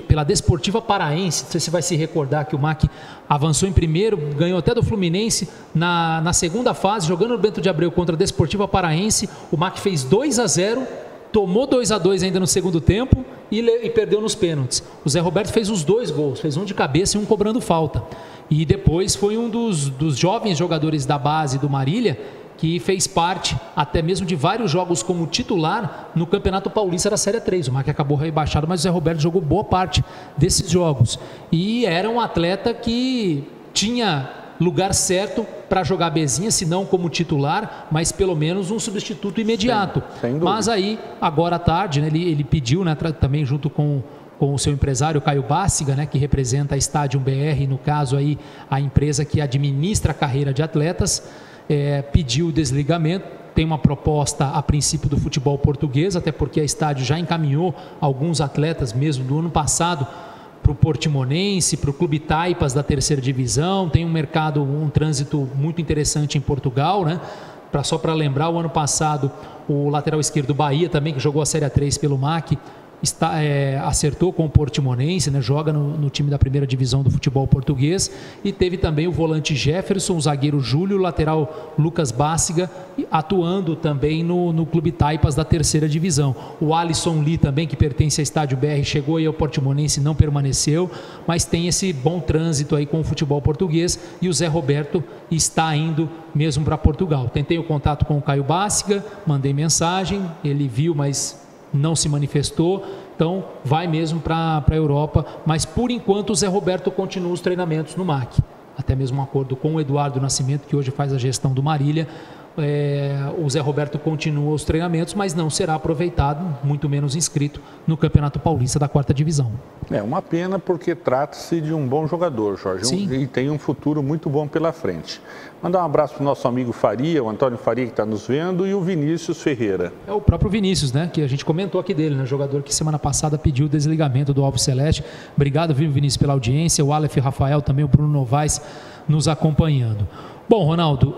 pela Desportiva Paraense, não sei se vai se recordar que o MAC avançou em primeiro, ganhou até do Fluminense na segunda fase, jogando no Bento de Abreu contra a Desportiva Paraense, o MAC fez 2-0, tomou 2-2 ainda no segundo tempo e perdeu nos pênaltis. O Zé Roberto fez os 2 gols, fez um de cabeça e um cobrando falta. E depois foi um dos jovens jogadores da base do Marília que fez parte até mesmo de vários jogos como titular no Campeonato Paulista da Série 3. O MAC acabou rebaixado, mas o Zé Roberto jogou boa parte desses jogos. E era um atleta que tinha lugar certo para jogar Bezinha, se não como titular, mas pelo menos um substituto imediato. Mas aí, agora à tarde, né, ele pediu, né, também junto com o seu empresário Caio Bássiga, né, que representa a Stadium BR, no caso aí a empresa que administra a carreira de atletas, pediu o desligamento. Tem uma proposta a princípio do futebol português, até porque a Estádio já encaminhou alguns atletas mesmo do ano passado para o Portimonense, para o Clube Taipas da terceira divisão. Tem um mercado, um trânsito muito interessante em Portugal, né? Só para lembrar, o ano passado o lateral esquerdo Bahia também, que jogou a Série 3 pelo MAC, acertou com o Portimonense, né? Joga no time da primeira divisão do futebol português, e teve também o volante Jefferson, o zagueiro Júlio, o lateral Lucas Bássiga, atuando também no Clube Taipas da terceira divisão. O Alisson Lee também, que pertence ao Estádio BR, chegou aí ao Portimonense e não permaneceu, mas tem esse bom trânsito aí com o futebol português, e o Zé Roberto está indo mesmo para Portugal. Tentei o contato com o Caio Bássiga, mandei mensagem, ele viu, mas não se manifestou, então vai mesmo para a Europa, mas por enquanto o Zé Roberto continua os treinamentos no MAC, até mesmo um acordo com o Eduardo Nascimento, que hoje faz a gestão do Marília. O Zé Roberto continua os treinamentos, mas não será aproveitado, muito menos inscrito no Campeonato Paulista da 4ª Divisão.
É uma pena, porque trata-se de um bom jogador, Jorge, e tem um futuro muito bom pela frente. Mandar um abraço para o nosso amigo Faria, o Antônio Faria, que está nos vendo, e o Vinícius Ferreira.
É o próprio Vinícius, né, que a gente comentou aqui dele, né, jogador que semana passada pediu o desligamento do Alves Celeste. Obrigado, Vinícius, pela audiência, o Aleph Rafael, também o Bruno Novaes nos acompanhando. Bom, Ronaldo,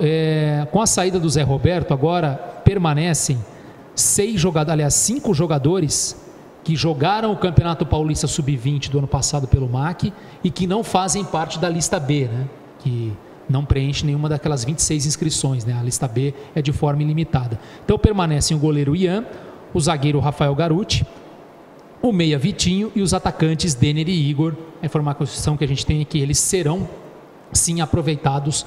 com a saída do Zé Roberto, agora permanecem 5 jogadores que jogaram o Campeonato Paulista Sub-20 do ano passado pelo MAC e que não fazem parte da lista B, né? Que não preenche nenhuma daquelas 26 inscrições, né? A lista B é de forma ilimitada. Então permanecem o goleiro Ian, o zagueiro Rafael Garuti, o meia Vitinho e os atacantes Denner e Igor. A informação que a gente tem é que eles serão sim aproveitados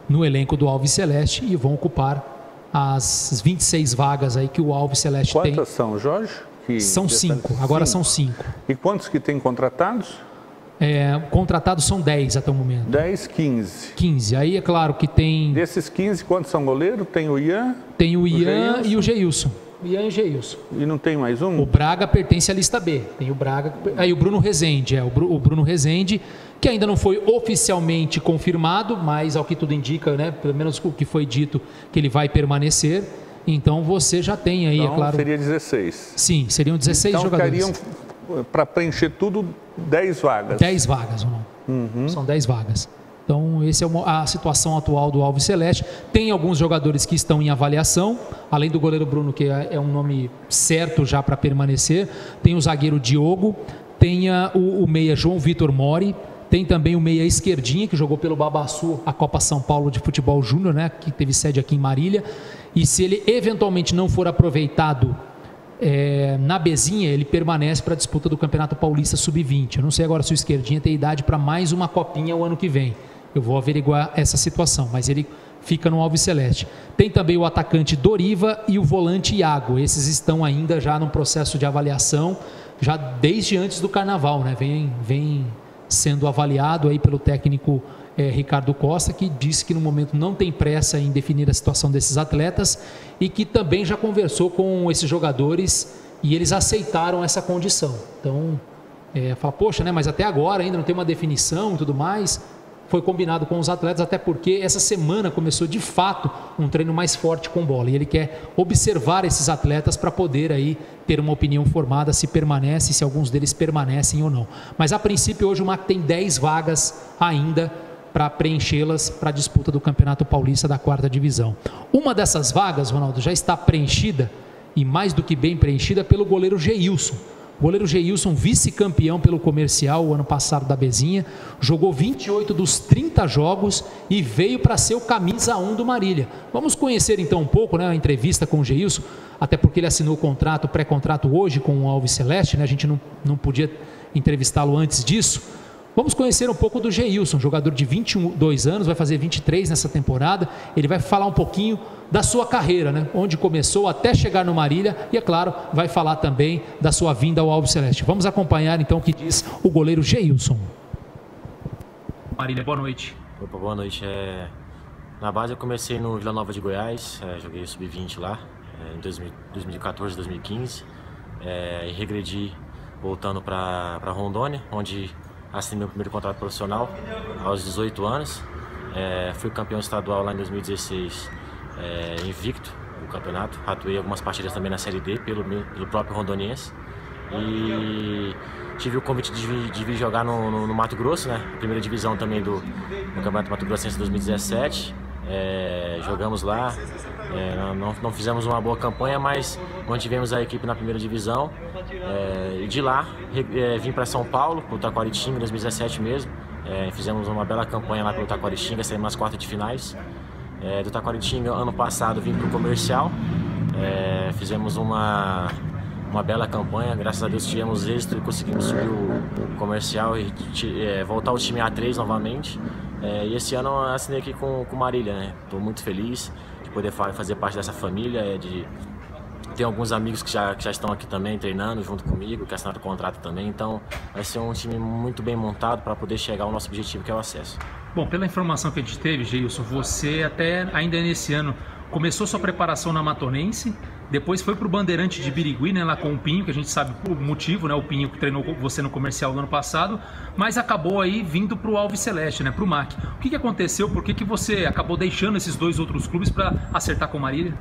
no elenco do Alves Celeste e vão ocupar as 26 vagas aí que o Alves Celeste tem.
Quantas são, Jorge?
São 5, agora são 5.
E quantos que tem contratados?
Contratados são 10 até o momento.
10, 15.
15, aí é claro que tem...
Desses 15, quantos são goleiro? Tem o Ian?
Tem o Ian e o Geilson. Ian e Geilson.
E não tem mais um?
O Braga pertence à lista B. Tem o Braga... Aí o Bruno Rezende, o Bruno Rezende, que ainda não foi oficialmente confirmado, mas ao que tudo indica, né, pelo menos o que foi dito, que ele vai permanecer. Então você já tem aí,
então,
é claro...
seria 16.
Sim, seriam 16 jogadores.
Então ficariam, para preencher tudo, 10 vagas.
10 vagas, ou não? São 10 vagas. Então, essa é a situação atual do Alves Celeste. Tem alguns jogadores que estão em avaliação, além do goleiro Bruno, que é um nome certo já para permanecer. Tem o zagueiro Diogo, tem o meia João Vitor Mori, tem também o meia Esquerdinha, que jogou pelo Babaçu a Copa São Paulo de Futebol Júnior, né, que teve sede aqui em Marília. E se ele eventualmente não for aproveitado na Bezinha, ele permanece para a disputa do Campeonato Paulista Sub-20. Eu não sei agora se o Esquerdinha tem idade para mais uma copinha o ano que vem. Eu vou averiguar essa situação, mas ele fica no Alves Celeste. Tem também o atacante Doriva e o volante Iago. Esses estão ainda já no processo de avaliação, já desde antes do Carnaval, né? Vem sendo avaliado aí pelo técnico Ricardo Costa, que disse que no momento não tem pressa em definir a situação desses atletas e que também já conversou com esses jogadores e eles aceitaram essa condição. Então, fala, poxa, né? Mas até agora ainda não tem uma definição e tudo mais. Foi combinado com os atletas, até porque essa semana começou de fato um treino mais forte com bola. E ele quer observar esses atletas para poder aí ter uma opinião formada se permanece, se alguns deles permanecem ou não. Mas a princípio hoje o MAC tem 10 vagas ainda para preenchê-las para a disputa do Campeonato Paulista da 4ª Divisão. Uma dessas vagas, Ronaldo, já está preenchida e mais do que bem preenchida pelo goleiro Geilson. O goleiro Geilson, vice-campeão pelo Comercial o ano passado da Bezinha, jogou 28 dos 30 jogos e veio para ser o camisa 1 do Marília. Vamos conhecer então um pouco, né, a entrevista com o Geilson, até porque ele assinou o pré-contrato hoje com o Alves Celeste, né, a gente não podia entrevistá-lo antes disso. Vamos conhecer um pouco do Geilson, jogador de 22 anos, vai fazer 23 nessa temporada. Ele vai falar um pouquinho da sua carreira, né? Onde começou até chegar no Marília e, é claro, vai falar também da sua vinda ao Alves Celeste. Vamos acompanhar então o que diz o goleiro Geilson. Marília, boa noite.
Opa, boa noite. Na base eu comecei no Vila Nova de Goiás, joguei Sub-20 lá, em 2014, 2015. E regredi voltando para Rondônia, onde assinei meu primeiro contrato profissional aos 18 anos. Fui campeão estadual lá em 2016, invicto no campeonato. Atuei algumas partidas também na Série D pelo próprio rondoniense. E tive o convite de vir jogar no Mato Grosso, né? Primeira divisão também do Campeonato Mato Grossense 2017. jogamos lá, não fizemos uma boa campanha, mas mantivemos a equipe na primeira divisão. E de lá vim para São Paulo, para o Taquaritinga, em 2017 mesmo. Fizemos uma bela campanha lá pelo Taquaritinga, saímos nas quartas de finais. Do Taquaritinga, ano passado, vim para o Comercial. Fizemos uma bela campanha, graças a Deus tivemos êxito e conseguimos subir o Comercial e voltar ao time A3 novamente. E esse ano eu assinei aqui com Marília, né? Estou muito feliz de poder fazer parte dessa família, de ter alguns amigos que já estão aqui também treinando junto comigo, que assinaram o contrato também. Então vai ser um time muito bem montado para poder chegar ao nosso objetivo, que é o acesso.
Bom, pela informação que a gente teve, Geilson, você até ainda nesse ano começou sua preparação na Matonense, depois foi para o Bandeirante de Birigui, né, lá com o Pinho, que a gente sabe o motivo, né, o Pinho que treinou você no Comercial no ano passado, mas acabou aí vindo para o Alves Celeste, né, para o MAC. O que aconteceu? Por que você acabou deixando esses dois outros clubes para acertar com Marília?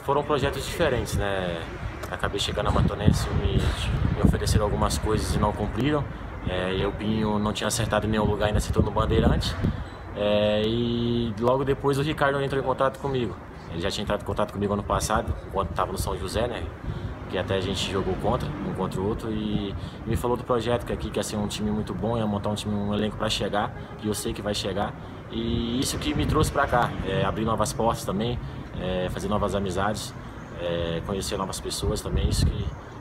Foram projetos diferentes, né? Acabei chegando na Matonense, me ofereceram algumas coisas e não cumpriram. O Pinho não tinha acertado em nenhum lugar, ainda acertou no Bandeirante. E logo depois o Ricardo entrou em contato comigo. Ele já tinha entrado em contato comigo ano passado, enquanto estava no São José, né? Que até a gente jogou um contra o outro, e me falou do projeto que aqui quer ser um time muito bom, ia montar um elenco para chegar, que eu sei que vai chegar. E isso que me trouxe para cá, abrir novas portas também, fazer novas amizades, conhecer novas pessoas também, isso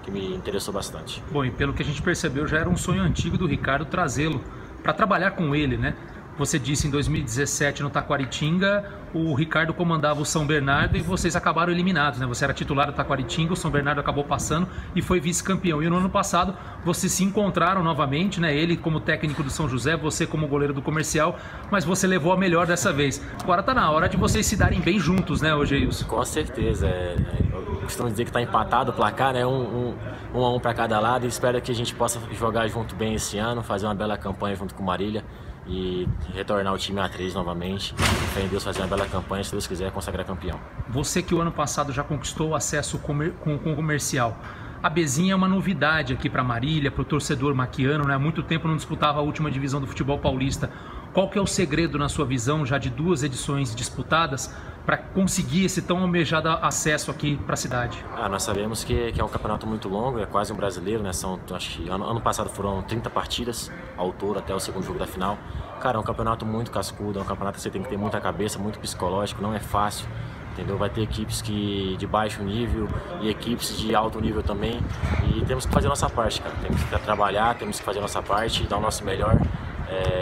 que me interessou bastante.
Bom, e pelo que a gente percebeu, já era um sonho antigo do Ricardo trazê-lo para trabalhar com ele, né? Você disse em 2017 no Taquaritinga, o Ricardo comandava o São Bernardo e vocês acabaram eliminados, né? Você era titular do Taquaritinga, o São Bernardo acabou passando e foi vice-campeão. E no ano passado vocês se encontraram novamente, né? Ele como técnico do São José, você como goleiro do Comercial, mas você levou a melhor dessa vez. Agora tá na hora de vocês se darem bem juntos, né, Geilson?
Com certeza. Eu costumo dizer que tá empatado o placar, né? Um a um para cada lado, e espero que a gente possa jogar junto bem esse ano, fazer uma bela campanha junto com Marília e retornar ao time A3 novamente. Fé em Deus, fazer uma bela campanha, se Deus quiser, consagrar campeão.
Você que o ano passado já conquistou o acesso com o Comercial, a Bezinha é uma novidade aqui para Marília, para o torcedor maquiano, né? Há muito tempo não disputava a última divisão do futebol paulista. Qual que é o segredo, na sua visão, já de 2 edições disputadas, para conseguir esse tão almejado acesso aqui para a cidade?
Nós sabemos que é um campeonato muito longo, é quase um brasileiro, né? Acho que ano passado foram 30 partidas ao todo, até o segundo jogo da final. Cara, é um campeonato muito cascudo, é um campeonato que você tem que ter muita cabeça, muito psicológico, não é fácil, entendeu? Vai ter equipes de baixo nível e equipes de alto nível também, e temos que fazer a nossa parte, cara. Temos que trabalhar, temos que fazer a nossa parte, dar o nosso melhor,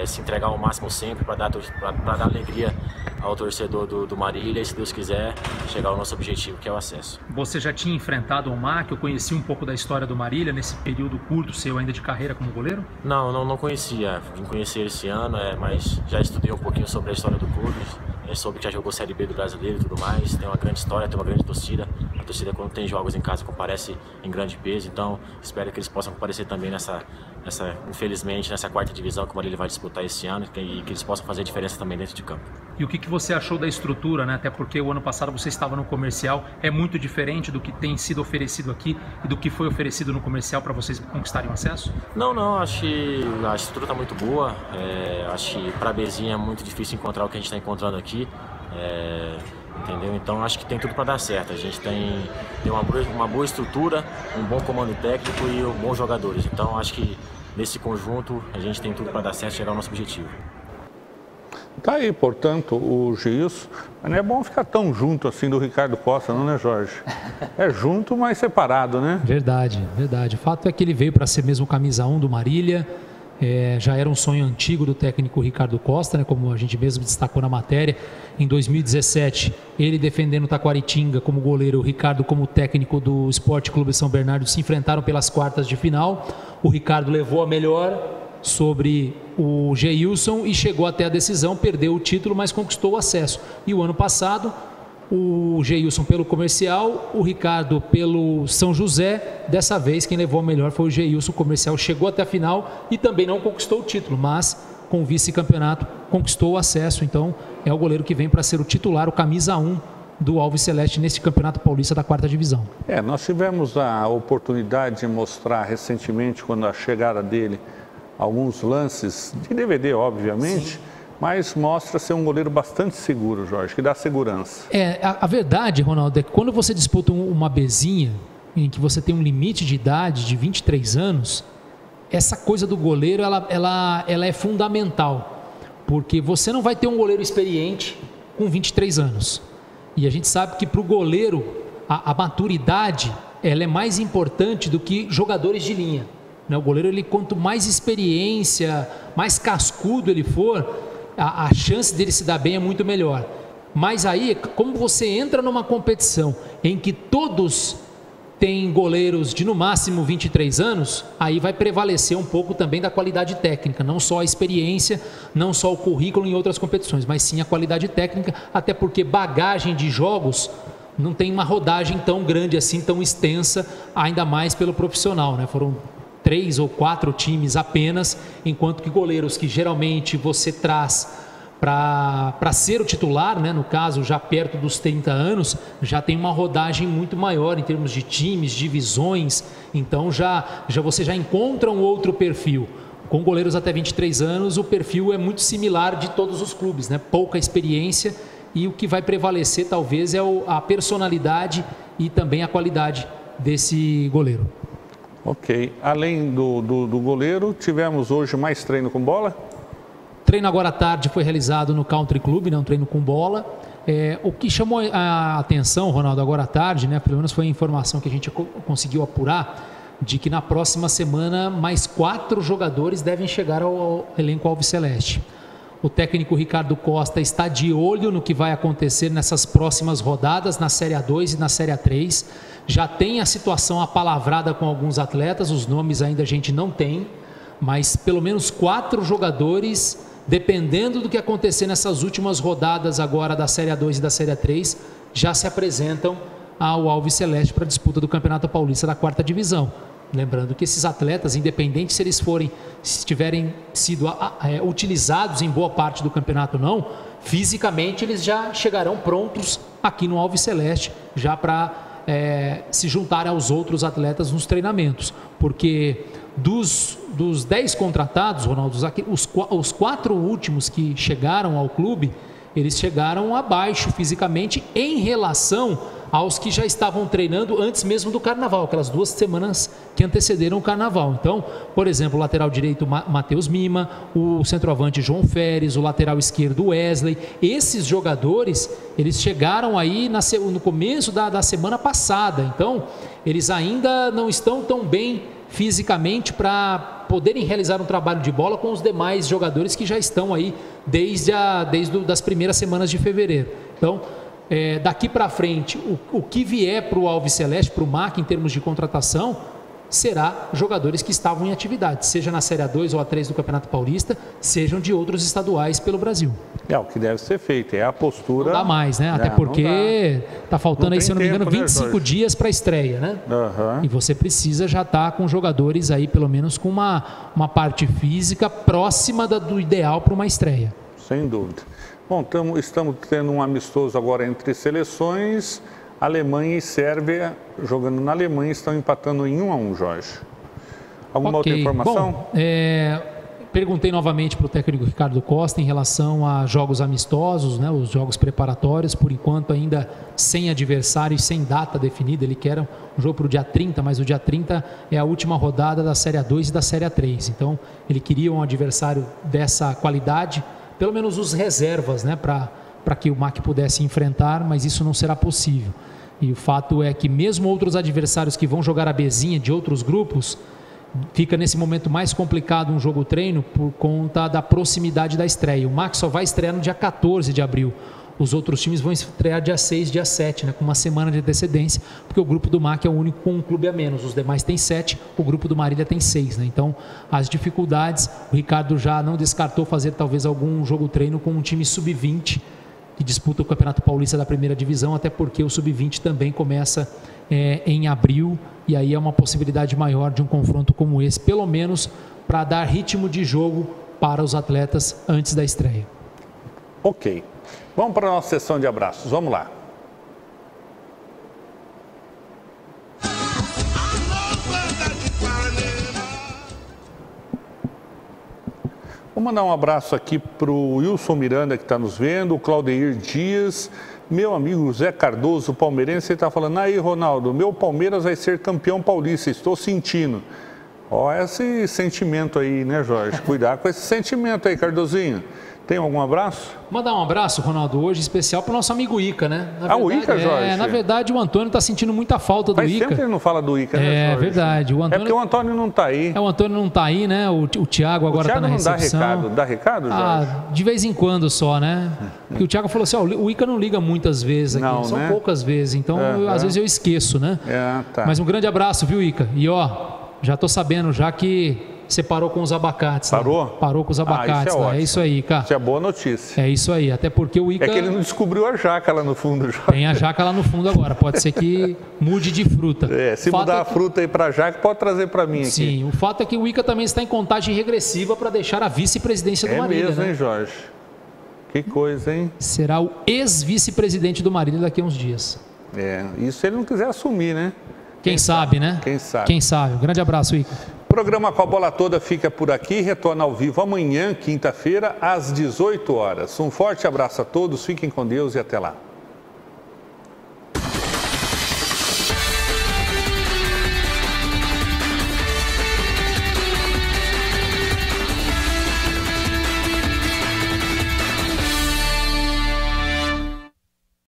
se entregar ao máximo sempre para dar alegria ao torcedor do Marília e, se Deus quiser, chegar ao nosso objetivo, que é o acesso.
Você já tinha enfrentado o MAC? Eu conheci um pouco da história do Marília nesse período curto seu ainda de carreira como goleiro?
Não conhecia. Vim conhecer esse ano, mas já estudei um pouquinho sobre a história do clube. Soube que já jogou Série B do Brasileiro e tudo mais. Tem uma grande história, tem uma grande torcida. A torcida, quando tem jogos em casa, comparece em grande peso. Então, espero que eles possam comparecer também infelizmente, nessa 4ª divisão que o Marília vai disputar esse ano, e que eles possam fazer a diferença também dentro de campo.
E o que você achou da estrutura, né? Até porque o ano passado você estava no Comercial, é muito diferente do que tem sido oferecido aqui e do que foi oferecido no Comercial para vocês conquistarem o acesso?
Não, acho que a estrutura está muito boa. Acho que para a Bezinha é muito difícil encontrar o que a gente está encontrando aqui. Entendeu? Então acho que tem tudo para dar certo. A gente tem uma boa estrutura, um bom comando técnico e bons jogadores. Então acho que nesse conjunto a gente tem tudo para dar certo e chegar ao nosso objetivo.
Tá aí, portanto, o Geilson. Mas não é bom ficar tão junto assim do Ricardo Costa, não, né, Jorge? É junto, mas separado, né?
Verdade. O fato é que ele veio para ser mesmo camisa 1 do Marília. Já era um sonho antigo do técnico Ricardo Costa, né, como a gente mesmo destacou na matéria. Em 2017, ele defendendo o Taquaritinga como goleiro, o Ricardo como técnico do Esporte Clube São Bernardo se enfrentaram pelas quartas de final. O Ricardo levou a melhor sobre o Geilson e chegou até a decisão, perdeu o título, mas conquistou o acesso. E o ano passado, o Geilson pelo Comercial, o Ricardo pelo São José. Dessa vez quem levou a melhor foi o Geilson. O Comercial chegou até a final e também não conquistou o título, mas com o vice-campeonato conquistou o acesso. Então é o goleiro que vem para ser o titular, o camisa 1 do Alves Celeste nesse Campeonato Paulista da 4ª divisão.
Nós tivemos a oportunidade de mostrar recentemente, quando a chegada dele, alguns lances de DVD, obviamente. Sim. mas mostra ser um goleiro bastante seguro, Jorge, que dá segurança.
A verdade, Ronaldo, é que quando você disputa uma Bzinha, em que você tem um limite de idade de 23 anos, essa coisa do goleiro, ela é fundamental, porque você não vai ter um goleiro experiente com 23 anos. E a gente sabe que para o goleiro, a maturidade, ela é mais importante do que jogadores de linha. O goleiro, quanto mais experiência, mais cascudo ele for, a chance dele se dar bem é muito melhor. Mas aí, como você entra numa competição em que todos têm goleiros de no máximo 23 anos, aí vai prevalecer um pouco também da qualidade técnica, não só a experiência, não só o currículo em outras competições, mas sim a qualidade técnica, até porque bagagem de jogos não tem uma rodagem tão grande assim, tão extensa, ainda mais pelo profissional, né? Foram 3 ou 4 times apenas, enquanto que goleiros que geralmente você traz para ser o titular, né, no caso já perto dos 30 anos, já tem uma rodagem muito maior em termos de times, divisões, então você já encontra um outro perfil. Com goleiros até 23 anos, o perfil é muito similar de todos os clubes, né? Pouca experiência, e o que vai prevalecer talvez é a personalidade e também a qualidade desse goleiro.
Ok. Além do goleiro, tivemos hoje mais treino com bola?
Treino agora à tarde foi realizado no Country Club, né, um treino com bola. O que chamou a atenção, Ronaldo, agora à tarde, né, pelo menos foi a informação que a gente conseguiu apurar, de que na próxima semana mais 4 jogadores devem chegar ao elenco alviceleste. O técnico Ricardo Costa está de olho no que vai acontecer nessas próximas rodadas, na Série A2 e na Série A3. Já tem a situação apalavrada com alguns atletas, os nomes ainda a gente não tem, mas pelo menos 4 jogadores, dependendo do que acontecer nessas últimas rodadas agora da Série A2 e da Série A3, já se apresentam ao Alviceleste para a disputa do Campeonato Paulista da 4ª Divisão. Lembrando que esses atletas, independente se tiverem sido utilizados em boa parte do campeonato ou não, fisicamente eles já chegarão prontos aqui no Alviceleste, já para se juntarem aos outros atletas nos treinamentos. Porque dos 10 contratados, Ronaldo, os 4 últimos que chegaram ao clube, eles chegaram abaixo fisicamente em relação aos que já estavam treinando antes mesmo do Carnaval, aquelas 2 semanas que antecederam o Carnaval. Então, por exemplo, o lateral direito Matheus Mima, o centroavante João Férez, o lateral esquerdo Wesley, esses jogadores, eles chegaram aí no começo da semana passada. Então, eles ainda não estão tão bem fisicamente para poderem realizar um trabalho de bola com os demais jogadores que já estão aí desde das primeiras semanas de fevereiro. Então, daqui para frente, o que vier para o Alviceleste, para o MAC, em termos de contratação, será jogadores que estavam em atividade, seja na Série A2 ou A3 do Campeonato Paulista, sejam de outros estaduais pelo Brasil.
O que deve ser feito, é a postura...
Não dá mais, né? Até porque está faltando aí, se eu não me engano, 25 dias para a estreia, né? E você precisa já estar com jogadores aí, pelo menos com uma parte física próxima do ideal para uma estreia.
Sem dúvida. Bom, estamos tendo um amistoso agora entre seleções. Alemanha e Sérvia, jogando na Alemanha, estão empatando em 1-1, Jorge. Alguma outra informação?
Bom, perguntei novamente para o técnico Ricardo Costa em relação a jogos amistosos, né, os jogos preparatórios, por enquanto ainda sem adversário e sem data definida. Ele quer um jogo para o dia 30, mas o dia 30 é a última rodada da Série A2 e da Série A3. Então, ele queria um adversário dessa qualidade, pelo menos os reservas, né, para que o MAC pudesse enfrentar, mas isso não será possível. E o fato é que mesmo outros adversários que vão jogar a Bzinha de outros grupos, fica nesse momento mais complicado um jogo treino por conta da proximidade da estreia. O MAC só vai estrear no dia 14 de abril. Os outros times vão estrear dia 6, dia 7, né, com uma semana de antecedência, porque o grupo do MAC é o único com um clube a menos. Os demais têm 7, o grupo do Marília tem 6. Né? Então, as dificuldades, o Ricardo já não descartou fazer talvez algum jogo treino com um time sub-20, que disputa o Campeonato Paulista da 1ª Divisão, até porque o Sub-20 também começa em abril, e aí é uma possibilidade maior de um confronto como esse, pelo menos para dar ritmo de jogo para os atletas antes da estreia.
Ok. Vamos para a nossa sessão de abraços. Vamos lá. Vou mandar um abraço aqui para o Wilson Miranda, que está nos vendo, o Claudeir Dias, meu amigo Zé Cardoso, palmeirense, ele está falando, aí, Ronaldo, meu Palmeiras vai ser campeão paulista, estou sentindo. Ó, esse sentimento aí, né, Jorge? Cuidar com esse sentimento aí, Cardozinho. Tem algum abraço?
Mandar um abraço, Ronaldo, hoje especial para o nosso amigo Ica, né?
O Ica, Jorge?
Na verdade, o Antônio está sentindo muita falta do Ica.
Faz tempo que ele não fala do Ica, né, Jorge?
É verdade.
É porque o Antônio não está aí.
O Antônio não está aí, né? O Thiago agora está na recepção.
Dá recado? Dá recado, Jorge?
De vez em quando só, né? Porque o Thiago falou assim, ó, o Ica não liga muitas vezes aqui,
não,
são
né?
poucas vezes. Então, às vezes eu esqueço, né?
Tá.
Mas um grande abraço, viu, Ica? E ó, já tô sabendo já que você parou com os abacates.
Parou?
Né? Parou com os abacates.
Isso é,
é isso aí, cara.
Isso é boa notícia.
É isso aí, até porque o Ica...
É que ele não descobriu a jaca lá no fundo. Já.
Tem a jaca lá no fundo agora, pode ser que mude de fruta.
Se mudar a fruta aí para jaca, pode trazer para mim aqui.
Sim, o fato é que o Ica também está em contagem regressiva para deixar a vice-presidência do Marília.
É mesmo,
né?
hein, Jorge? Que coisa, hein?
Será o ex-vice-presidente do Marília daqui a uns dias.
Isso se ele não quiser assumir, né?
Quem sabe, né?
Quem sabe.
Quem sabe. Um grande abraço, Ica.
O programa Com a Bola Toda fica por aqui, retorna ao vivo amanhã, quinta-feira, às 18 horas. Um forte abraço a todos, fiquem com Deus e até lá.